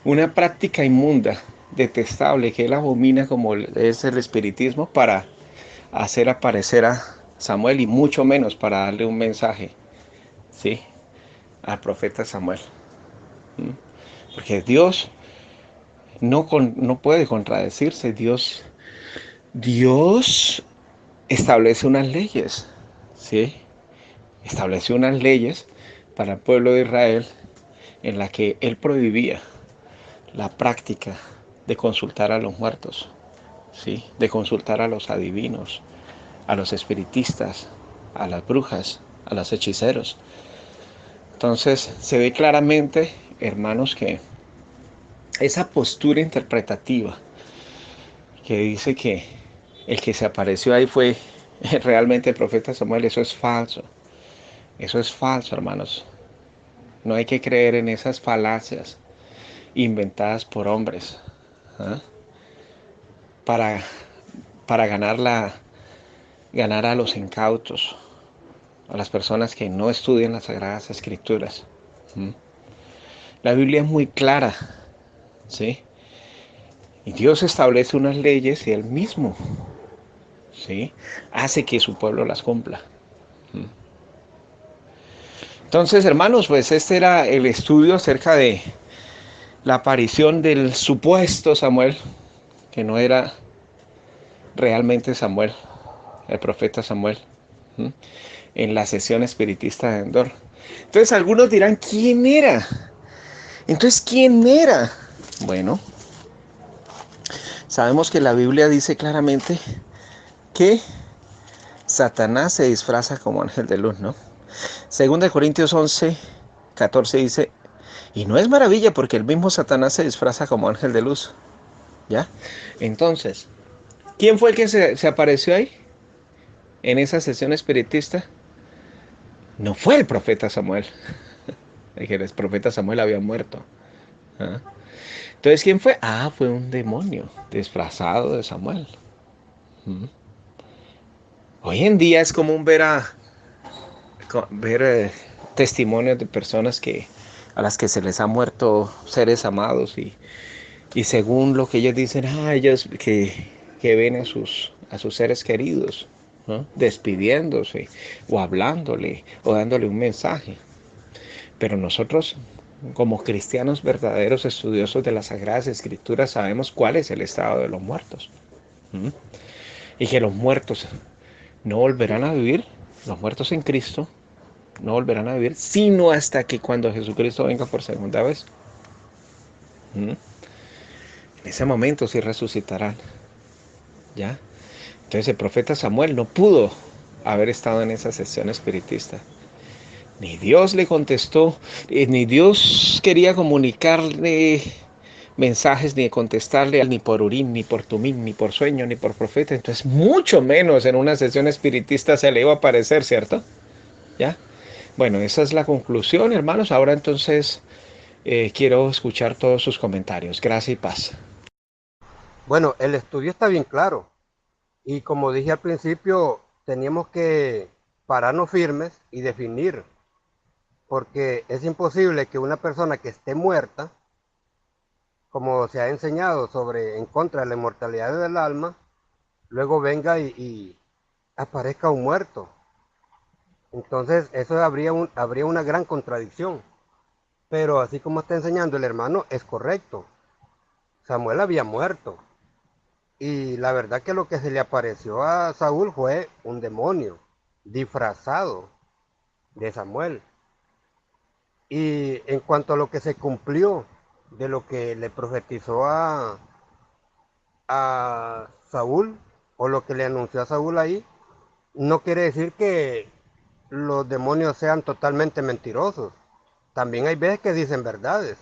una práctica inmunda, detestable, que Él abomina, como es el espiritismo, para hacer aparecer a Samuel, y mucho menos para darle un mensaje, ¿sí?, al profeta Samuel. Porque Dios no puede contradecirse. Dios establece unas leyes, ¿sí? Estableció unas leyes para el pueblo de Israel en la que Él prohibía la práctica de consultar a los muertos, ¿sí?, de consultar a los adivinos, a los espiritistas, a las brujas, a los hechiceros. Entonces se ve claramente, hermanos, que esa postura interpretativa que dice que el que se apareció ahí fue realmente el profeta Samuel, eso es falso. Eso es falso, hermanos. No hay que creer en esas falacias inventadas por hombres, ¿ah?, para, para ganar a los incautos, a las personas que no estudian las Sagradas Escrituras. La Biblia es muy clara, ¿sí? Y Dios establece unas leyes y Él mismo, ¿sí?, hace que su pueblo las cumpla. Entonces, hermanos, pues este era el estudio acerca de la aparición del supuesto Samuel, que no era realmente Samuel, el profeta Samuel, en la sesión espiritista de Endor. Entonces algunos dirán: ¿quién era? Entonces, ¿quién era? Bueno, sabemos que la Biblia dice claramente que Satanás se disfraza como ángel de luz, ¿no? Segunda de Corintios 11, 14 dice, y no es maravilla porque el mismo Satanás se disfraza como ángel de luz. ¿Ya? Entonces, ¿quién fue el que se apareció ahí en esa sesión espiritista? No fue el profeta Samuel. Que el profeta Samuel había muerto. ¿Ah? Entonces, ¿quién fue? Ah, fue un demonio disfrazado de Samuel. ¿Mm? Hoy en día es común ver testimonios de personas a las que se les ha muerto seres amados y según lo que ellos dicen, ellos que ven a sus seres queridos, ¿no? Despidiéndose o hablándole o dándole un mensaje. Pero nosotros, como cristianos verdaderos estudiosos de las Sagradas Escrituras, sabemos cuál es el estado de los muertos. ¿Mm? Y que los muertos no volverán a vivir, los muertos en Cristo no volverán a vivir, sino hasta que cuando Jesucristo venga por segunda vez. ¿Mm? En ese momento sí resucitarán. ¿Ya? Entonces el profeta Samuel no pudo haber estado en esa sesión espiritista. Ni Dios le contestó, ni Dios quería comunicarle mensajes, ni contestarle ni por Urim, ni por Tumim, ni por sueño, ni por profeta. Entonces mucho menos en una sesión espiritista se le iba a aparecer, ¿cierto? ¿Ya? Bueno, esa es la conclusión, hermanos. Ahora entonces quiero escuchar todos sus comentarios. Gracias y paz. Bueno, el estudio está bien claro y como dije al principio, teníamos que pararnos firmes y definir, porque es imposible que una persona que esté muerta, como se ha enseñado sobre en contra de la inmortalidad del alma, luego venga y aparezca un muerto. Entonces eso habría una gran contradicción. Pero así como está enseñando el hermano, es correcto. Samuel había muerto. Y la verdad que lo que se le apareció a Saúl fue un demonio disfrazado de Samuel. Y en cuanto a lo que se cumplió de lo que le profetizó a Saúl, o lo que le anunció a Saúl ahí, no quiere decir que los demonios sean totalmente mentirosos. También hay veces que dicen verdades,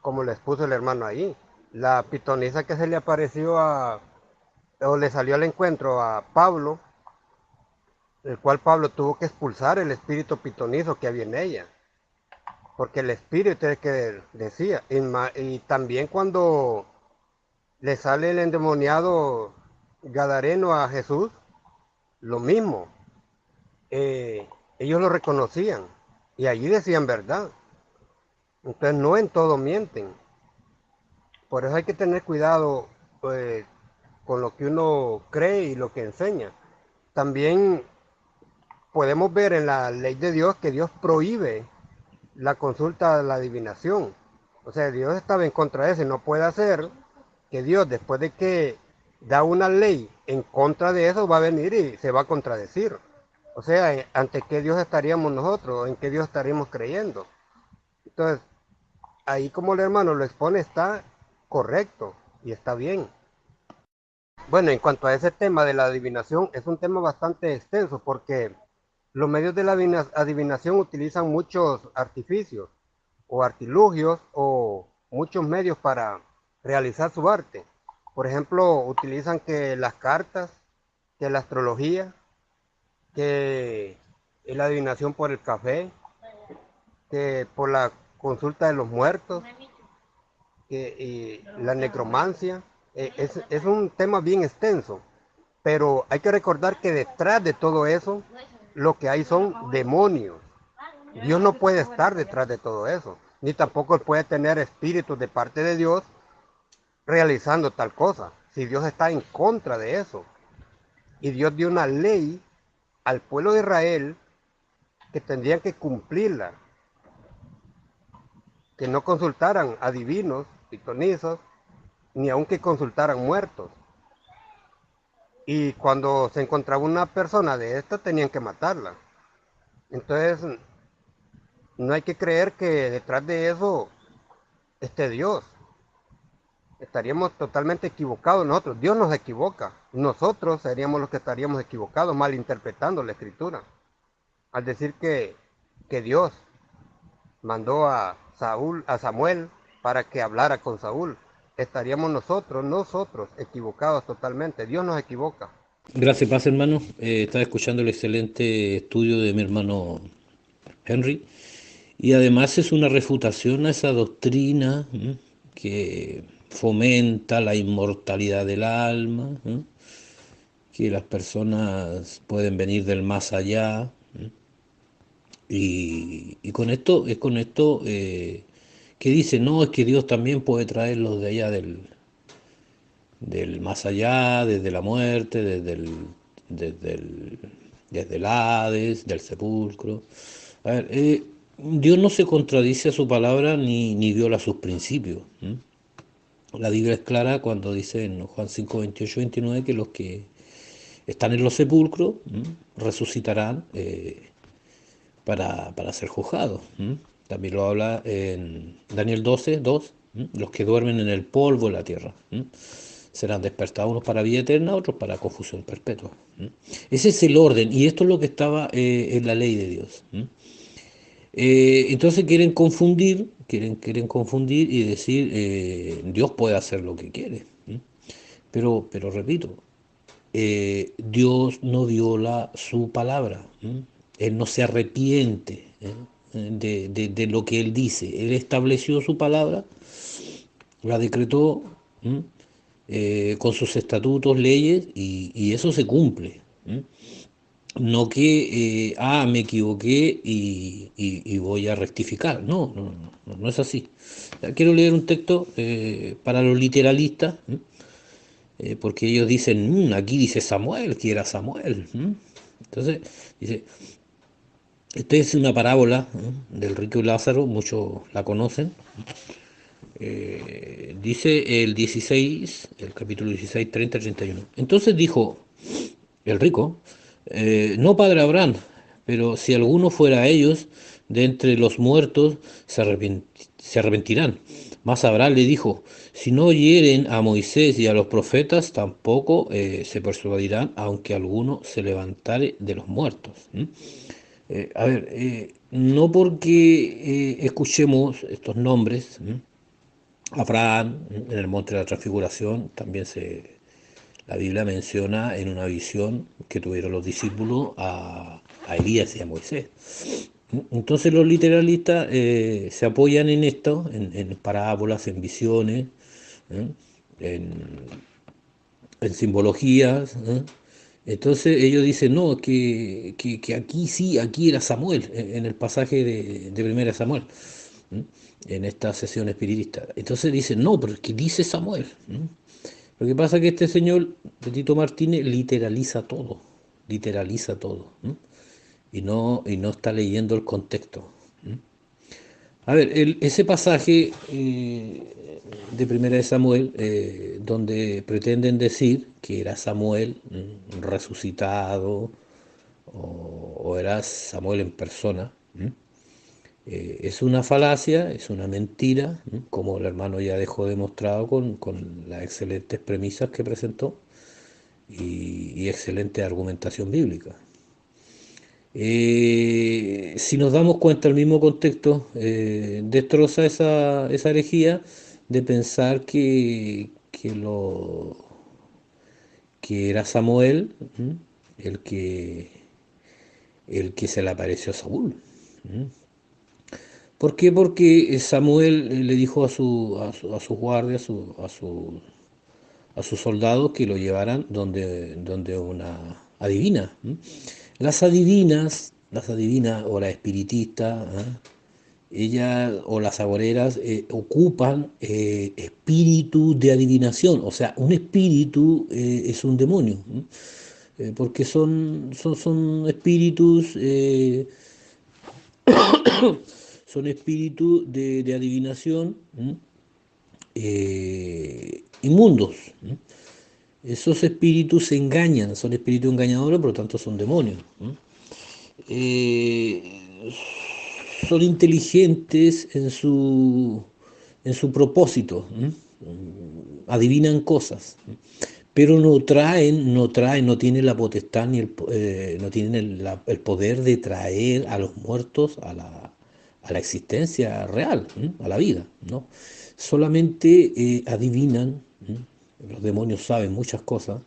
como les puso el hermano ahí. La pitonisa que se le apareció o le salió al encuentro a Pablo, el cual Pablo tuvo que expulsar el espíritu pitonizo que había en ella, porque el espíritu es que decía. Y también cuando le sale el endemoniado gadareno a Jesús, lo mismo. Ellos lo reconocían y allí decían verdad. Entonces no en todo mienten. Por eso hay que tener cuidado pues, con lo que uno cree y lo que enseña. También podemos ver en la ley de Dios que Dios prohíbe la consulta de la adivinación. O sea, Dios estaba en contra de eso y no puede hacer que Dios, después de que da una ley en contra de eso, va a venir y se va a contradecir. O sea, ¿ante qué Dios estaríamos nosotros? ¿En qué Dios estaríamos creyendo? Entonces, ahí como el hermano lo expone está correcto y está bien. Bueno, en cuanto a ese tema de la adivinación, es un tema bastante extenso porque los medios de la adivinación utilizan muchos artificios o artilugios o muchos medios para realizar su arte. Por ejemplo, utilizan que las cartas, que la astrología, que la adivinación por el café, que por la consulta de los muertos, que la necromancia. Es un tema bien extenso, pero hay que recordar que detrás de todo eso, lo que hay son demonios. Dios no puede estar detrás de todo eso, ni tampoco puede tener espíritus de parte de Dios realizando tal cosa, si Dios está en contra de eso. Y Dios dio una ley al pueblo de Israel que tendrían que cumplirla, que no consultaran a divinos, pitonizos, ni aun que consultaran muertos. Y cuando se encontraba una persona de esta, tenían que matarla. Entonces, no hay que creer que detrás de eso esté Dios. Estaríamos totalmente equivocados nosotros. Dios nos equivoca. Nosotros seríamos los que estaríamos equivocados, malinterpretando la escritura. Al decir que que Dios mandó a Samuel para que hablara con Saúl. Estaríamos nosotros equivocados totalmente. Dios nos equivoca. Gracias, paz, hermano. Estaba escuchando el excelente estudio de mi hermano Henry. Y además es una refutación a esa doctrina que fomenta la inmortalidad del alma, que las personas pueden venir del más allá. Y con esto que dice, no, es que Dios también puede traerlos de allá del más allá, desde la muerte, desde el, desde el Hades, del sepulcro. A ver, Dios no se contradice a su palabra ni viola sus principios. La Biblia es clara cuando dice en Juan 5, 28, 29 que los que están en los sepulcros resucitarán para ser juzgados. También lo habla en Daniel 12, 2, los que duermen en el polvo de la tierra. Serán despertados unos para vida eterna, otros para confusión perpetua. Ese es el orden, y esto es lo que estaba en la ley de Dios. Entonces quieren confundir y decir, Dios puede hacer lo que quiere. Pero repito, Dios no viola su palabra. Él no se arrepiente de lo que Él dice. Él estableció su palabra, la decretó con sus estatutos, leyes, y eso se cumple. No que, me equivoqué y voy a rectificar. No es así. Quiero leer un texto para los literalistas, porque ellos dicen, aquí dice Samuel, que era Samuel. Entonces, dice, esta es una parábola del rico y Lázaro, muchos la conocen. Dice el 16, el capítulo 16, 30, 31. Entonces dijo el rico, no, padre Abraham, pero si alguno fuera a ellos de entre los muertos, se arrepentirán. Mas Abraham le dijo, si no oyeren a Moisés y a los profetas, tampoco se persuadirán, aunque alguno se levantare de los muertos. No porque escuchemos estos nombres, Abraham en el monte de la transfiguración, también la Biblia menciona en una visión que tuvieron los discípulos a Elías y a Moisés. Entonces los literalistas se apoyan en esto, en parábolas, en visiones, en, en simbologías. Entonces ellos dicen, no, que aquí sí, aquí era Samuel, en el pasaje de Primera Samuel, en esta sesión espiritista. Entonces dicen, no, pero es que dice Samuel. Lo que pasa es que este señor, Tito Martínez, literaliza todo, y no está leyendo el contexto. A ver, ese pasaje de Primera de Samuel, donde pretenden decir que era Samuel resucitado, o era Samuel en persona, es una falacia, es una mentira, como el hermano ya dejó demostrado con las excelentes premisas que presentó y excelente argumentación bíblica. Si nos damos cuenta, el mismo contexto destroza esa herejía de pensar que era Samuel el que se le apareció a Saúl. ¿Por qué? Porque Samuel le dijo a sus guardias, a sus soldados, que lo llevaran donde una adivina. Las adivinas o las espiritistas, ellas o las agoreras ocupan espíritu de adivinación. O sea, un espíritu es un demonio, porque son espíritus, son espíritus de adivinación inmundos. Esos espíritus se engañan, son espíritus engañadores, por lo tanto son demonios. Son inteligentes en su propósito, adivinan cosas, pero no tienen la potestad ni no tienen el poder de traer a los muertos a la existencia real, a la vida, ¿no? Solamente adivinan, los demonios saben muchas cosas,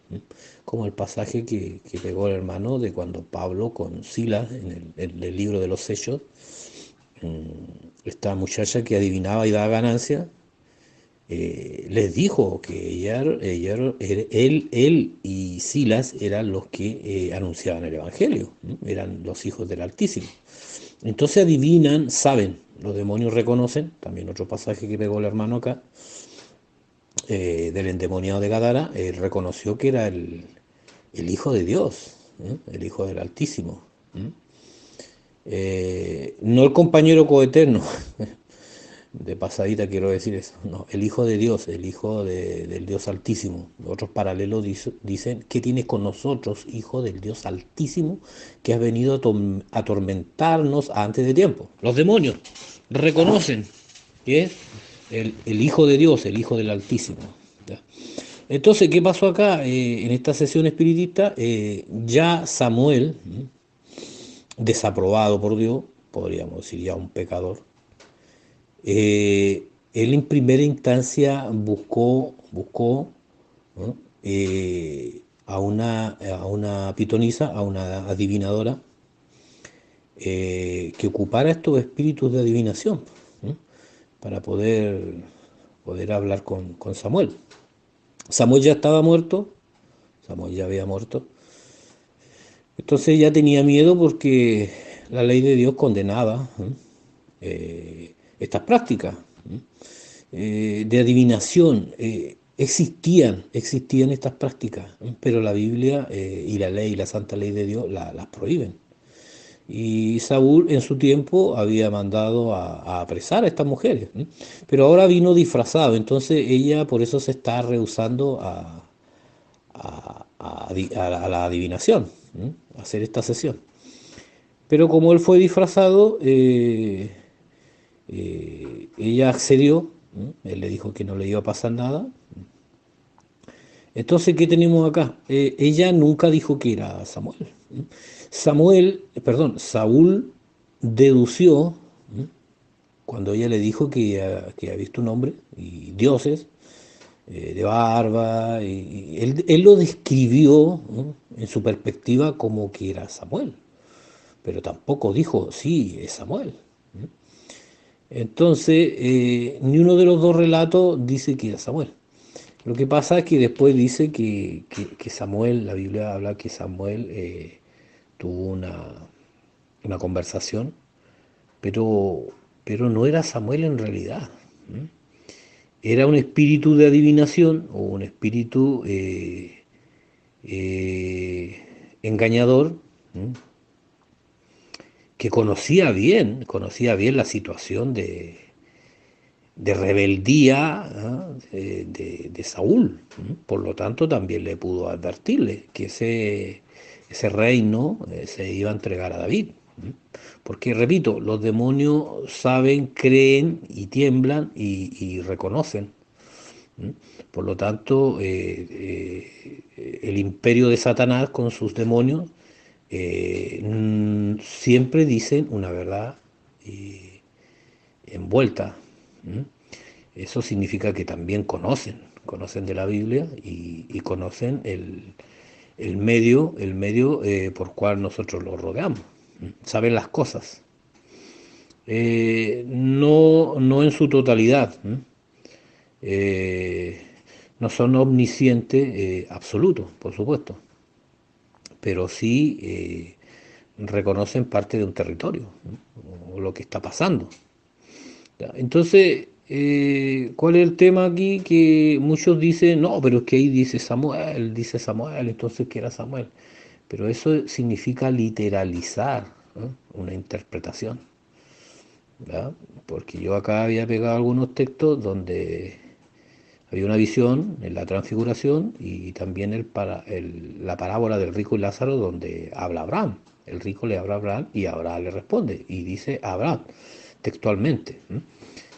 como el pasaje que pegó el hermano de cuando Pablo con Silas en el libro de los Hechos, esta muchacha que adivinaba y daba ganancia, les dijo que él y Silas eran los que anunciaban el Evangelio, ¿no? Eran los hijos del Altísimo. Entonces adivinan, saben, los demonios reconocen, también otro pasaje que pegó el hermano acá, del endemoniado de Gadara, él reconoció que era el Hijo de Dios, el Hijo del Altísimo. No el compañero coeterno, de pasadita quiero decir eso, no, el Hijo de Dios, el Hijo del Dios Altísimo. Otros paralelos dicen, ¿qué tienes con nosotros, Hijo del Dios Altísimo, que has venido a atormentarnos antes de tiempo? Los demonios reconocen que es el Hijo de Dios, el Hijo del Altísimo. ¿Ya? Entonces, ¿qué pasó acá? En esta sesión espiritista, ya Samuel, desaprobado por Dios, podríamos decir ya un pecador, él en primera instancia buscó, ¿no? A una pitonisa, a una adivinadora, que ocupara estos espíritus de adivinación, ¿no? Para poder hablar con Samuel. Samuel ya estaba muerto, Samuel ya había muerto, entonces ya tenía miedo porque la ley de Dios condenaba, ¿no? Estas prácticas, ¿no? De adivinación. Existían estas prácticas, ¿no? Pero la Biblia y la ley, la santa ley de Dios las prohíben. Y Saúl en su tiempo había mandado a apresar a estas mujeres, ¿no? Pero ahora vino disfrazado, entonces ella por eso se está rehusando a la adivinación, ¿no? A hacer esta sesión. Pero como él fue disfrazado, ella accedió, ¿no? Él le dijo que no le iba a pasar nada. Entonces, ¿qué tenemos acá? Ella nunca dijo que era Samuel, ¿no? Saúl dedució, ¿no? Cuando ella le dijo que había visto un hombre y dioses, de barba, y él lo describió, ¿no? En su perspectiva como que era Samuel, pero tampoco dijo, sí, es Samuel. Entonces, ni uno de los dos relatos dice que era Samuel. Lo que pasa es que después dice que Samuel, la Biblia habla que Samuel tuvo una conversación, pero, pero no era Samuel en realidad. Era un espíritu de adivinación o un espíritu engañador, ¿m? Que conocía bien la situación de rebeldía, ¿ah? De Saúl. Por lo tanto, también le pudo advertirle que ese reino se iba a entregar a David. Porque, repito, los demonios saben, creen y tiemblan y reconocen. Por lo tanto, el imperio de Satanás con sus demonios siempre dicen una verdad envuelta. Eso significa que también conocen de la Biblia y conocen el medio por cual nosotros lo rodeamos. Saben las cosas. No en su totalidad. No son omniscientes absolutos, por supuesto, pero sí reconocen parte de un territorio, ¿no? O lo que está pasando. Entonces, ¿cuál es el tema aquí? Que muchos dicen, no, pero es que ahí dice Samuel, entonces que era Samuel. Pero eso significa literalizar, ¿no? Una interpretación, ¿verdad? Porque yo acá había pegado algunos textos donde había una visión en la transfiguración y también la parábola del rico y Lázaro donde habla Abraham. El rico le habla a Abraham y Abraham le responde y dice Abraham textualmente.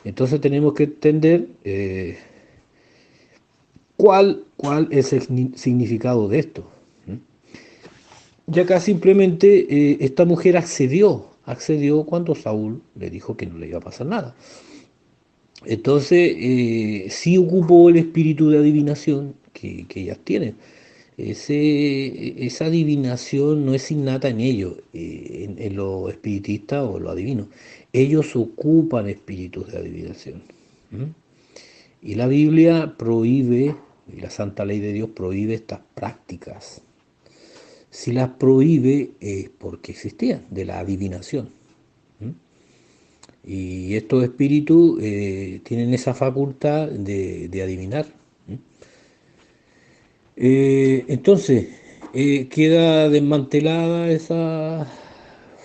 Entonces tenemos que entender ¿Cuál es el significado de esto? Y acá simplemente esta mujer accedió cuando Saúl le dijo que no le iba a pasar nada. Entonces, sí ocupó el espíritu de adivinación que ellas tienen. Esa adivinación no es innata en ellos, en los espiritistas o los adivinos. Ellos ocupan espíritus de adivinación. ¿Mm? Y la Biblia prohíbe, y la Santa Ley de Dios prohíbe estas prácticas. Si las prohíbe es porque existían, de la adivinación. ¿Mm? Y estos espíritus tienen esa facultad de adivinar. ¿Mm? Entonces, queda desmantelada esa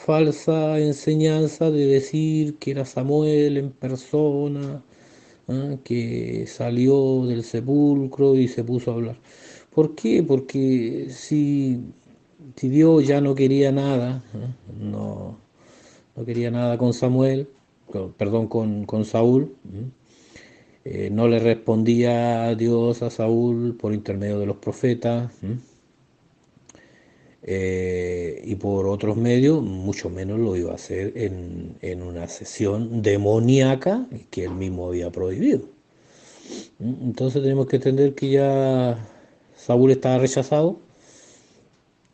falsa enseñanza de decir que era Samuel en persona, ¿ah? Que salió del sepulcro y se puso a hablar. ¿Por qué? Porque si Dios ya no quería nada, ¿ah? No quería nada con Samuel, perdón, con Saúl. No le respondía a Dios a Saúl por intermedio de los profetas. Y por otros medios, mucho menos lo iba a hacer en una sesión demoníaca que él mismo había prohibido. Entonces tenemos que entender que ya Saúl estaba rechazado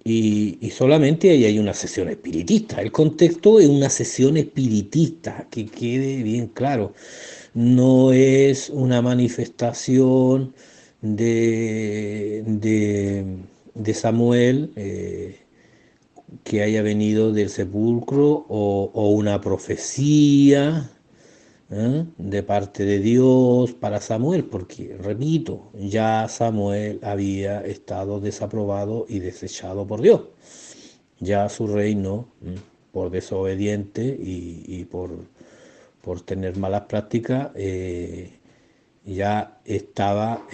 y solamente ahí hay una sesión espiritista. El contexto es una sesión espiritista, que quede bien claro. No es una manifestación de Samuel que haya venido del sepulcro o una profecía de parte de Dios para Samuel, porque, repito, ya Samuel había estado desaprobado y desechado por Dios. Ya su reino, por desobediente y por tener malas prácticas, ya estaba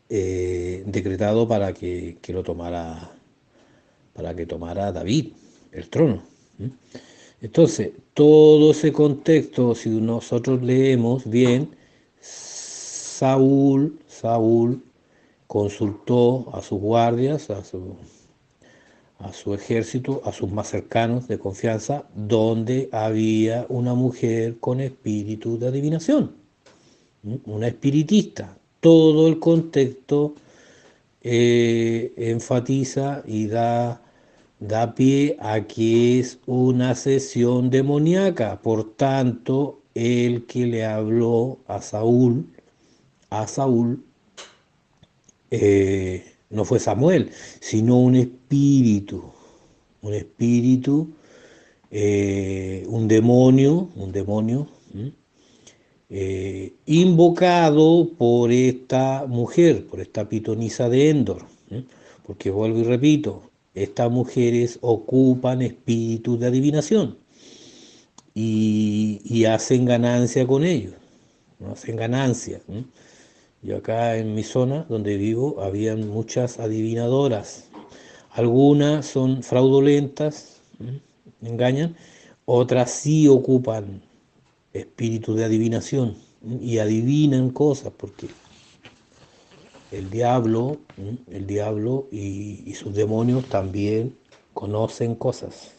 decretado para que tomara David el trono. Entonces, todo ese contexto, si nosotros leemos bien, Saúl consultó a sus guardias, a su ejército, a sus más cercanos de confianza, donde había una mujer con espíritu de adivinación, una espiritista. Todo el contexto enfatiza y da pie a que es una sesión demoníaca. Por tanto, el que le habló a Saúl, no fue Samuel, sino un espíritu, un demonio, invocado por esta mujer, por esta pitonisa de Endor, porque vuelvo y repito, estas mujeres ocupan espíritus de adivinación y hacen ganancia con ellos, ¿no? Hacen ganancia. Yo acá en mi zona donde vivo habían muchas adivinadoras. Algunas son fraudulentas, engañan, otras sí ocupan espíritu de adivinación y adivinan cosas porque el diablo y sus demonios también conocen cosas,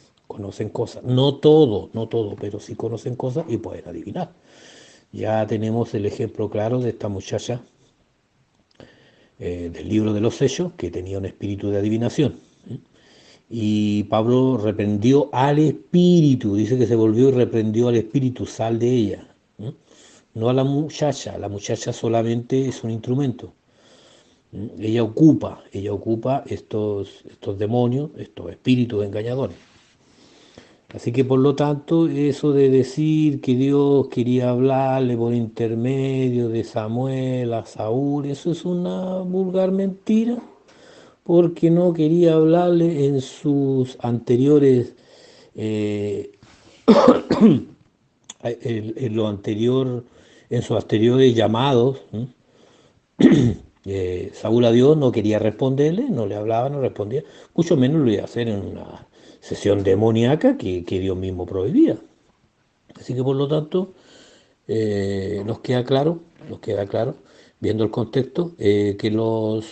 no todo, pero sí conocen cosas y pueden adivinar. Ya tenemos el ejemplo claro de esta muchacha del libro de los sellos que tenía un espíritu de adivinación. Y Pablo reprendió al espíritu, dice que se volvió y reprendió al espíritu, sal de ella. No a la muchacha solamente es un instrumento. Ella ocupa estos demonios, estos espíritus engañadores. Así que por lo tanto, eso de decir que Dios quería hablarle por intermedio de Samuel a Saúl, eso es una vulgar mentira, porque no quería hablarle en sus anteriores, en lo anterior, en sus anteriores llamados. Saúl a Dios no quería responderle, no le hablaba, no respondía, mucho menos lo iba a hacer en una sesión demoníaca que Dios mismo prohibía. Así que por lo tanto, nos queda claro viendo el contexto, que los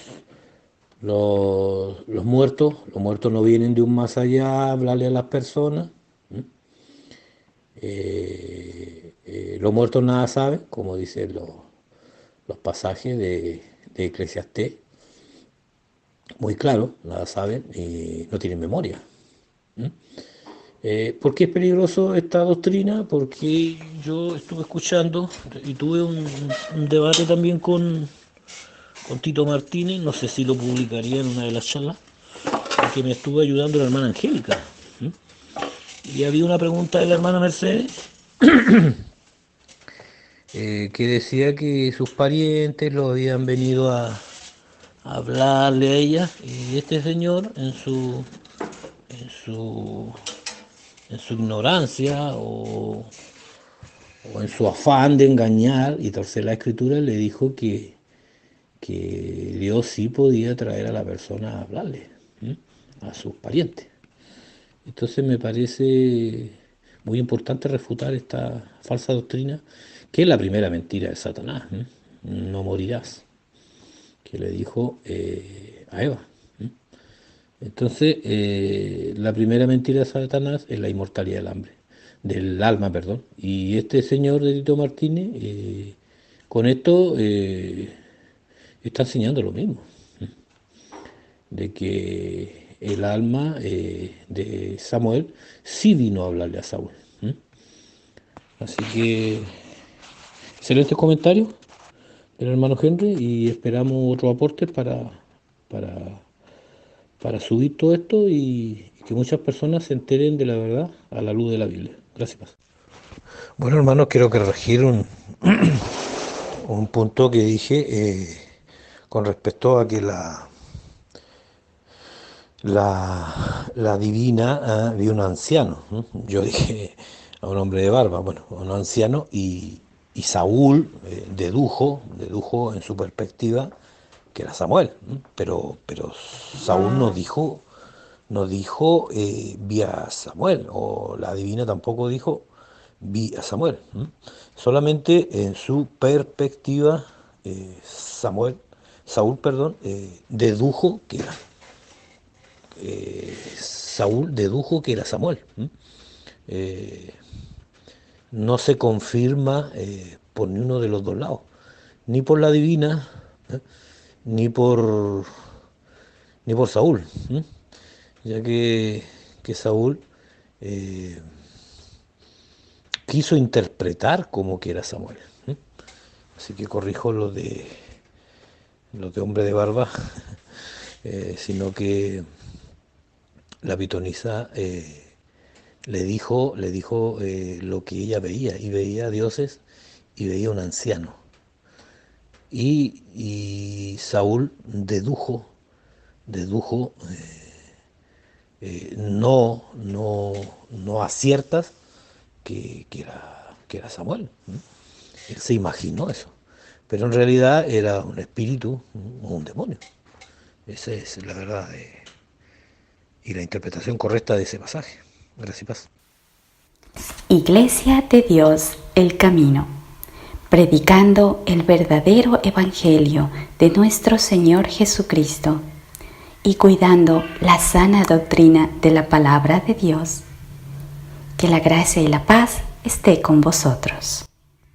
muertos no vienen de un más allá a hablarle a las personas. Los muertos nada saben, como dicen los pasajes de Eclesiastés, muy claro, nada saben y no tienen memoria. ¿Por qué es peligroso esta doctrina? Porque yo estuve escuchando y tuve un debate también con Tito Martínez, no sé si lo publicaría en una de las charlas, que me estuvo ayudando la hermana Angélica. Y había una pregunta de la hermana Mercedes que decía que sus parientes lo habían venido a hablarle a ella, y este señor en su, en su ignorancia o en su afán de engañar y torcer la escritura le dijo que Dios sí podía traer a la persona a hablarle, a sus parientes. Entonces me parece muy importante refutar esta falsa doctrina, que es la primera mentira de Satanás, no morirás, que le dijo a Eva. Entonces, la primera mentira de Satanás es la inmortalidad del alma, perdón. Y este señor de Tito Martínez, con esto está enseñando lo mismo, de que el alma de Samuel sí vino a hablarle a Saúl. Así que, excelentes comentarios del hermano Henry, y esperamos otro aporte para, para subir todo esto y que muchas personas se enteren de la verdad a la luz de la Biblia. Gracias. Bueno, hermanos, quiero corregir un punto que dije con respecto a que la divina vio un anciano, ¿no? Yo dije a un hombre de barba, bueno, a un anciano, y Saúl dedujo en su perspectiva que era Samuel, ¿no? Pero Saúl no dijo vi a Samuel, o la divina tampoco dijo vi a Samuel, ¿no? Solamente en su perspectiva Saúl, dedujo que era Saúl dedujo que era Samuel. No se confirma por ni uno de los dos lados, ni por la divina, ni por Saúl, ya que Saúl quiso interpretar como que era Samuel. Así que corrijo lo de hombre de barba, sino que la pitonisa le dijo lo que ella veía, y veía dioses y veía un anciano. Y Saúl dedujo no aciertas que era Samuel. Él se imaginó eso, pero en realidad era un espíritu o un demonio. Esa es la verdad y la interpretación correcta de ese pasaje. Gracias y paz. Iglesia de Dios, el camino, predicando el verdadero evangelio de nuestro Señor Jesucristo y cuidando la sana doctrina de la palabra de Dios. Que la gracia y la paz esté con vosotros.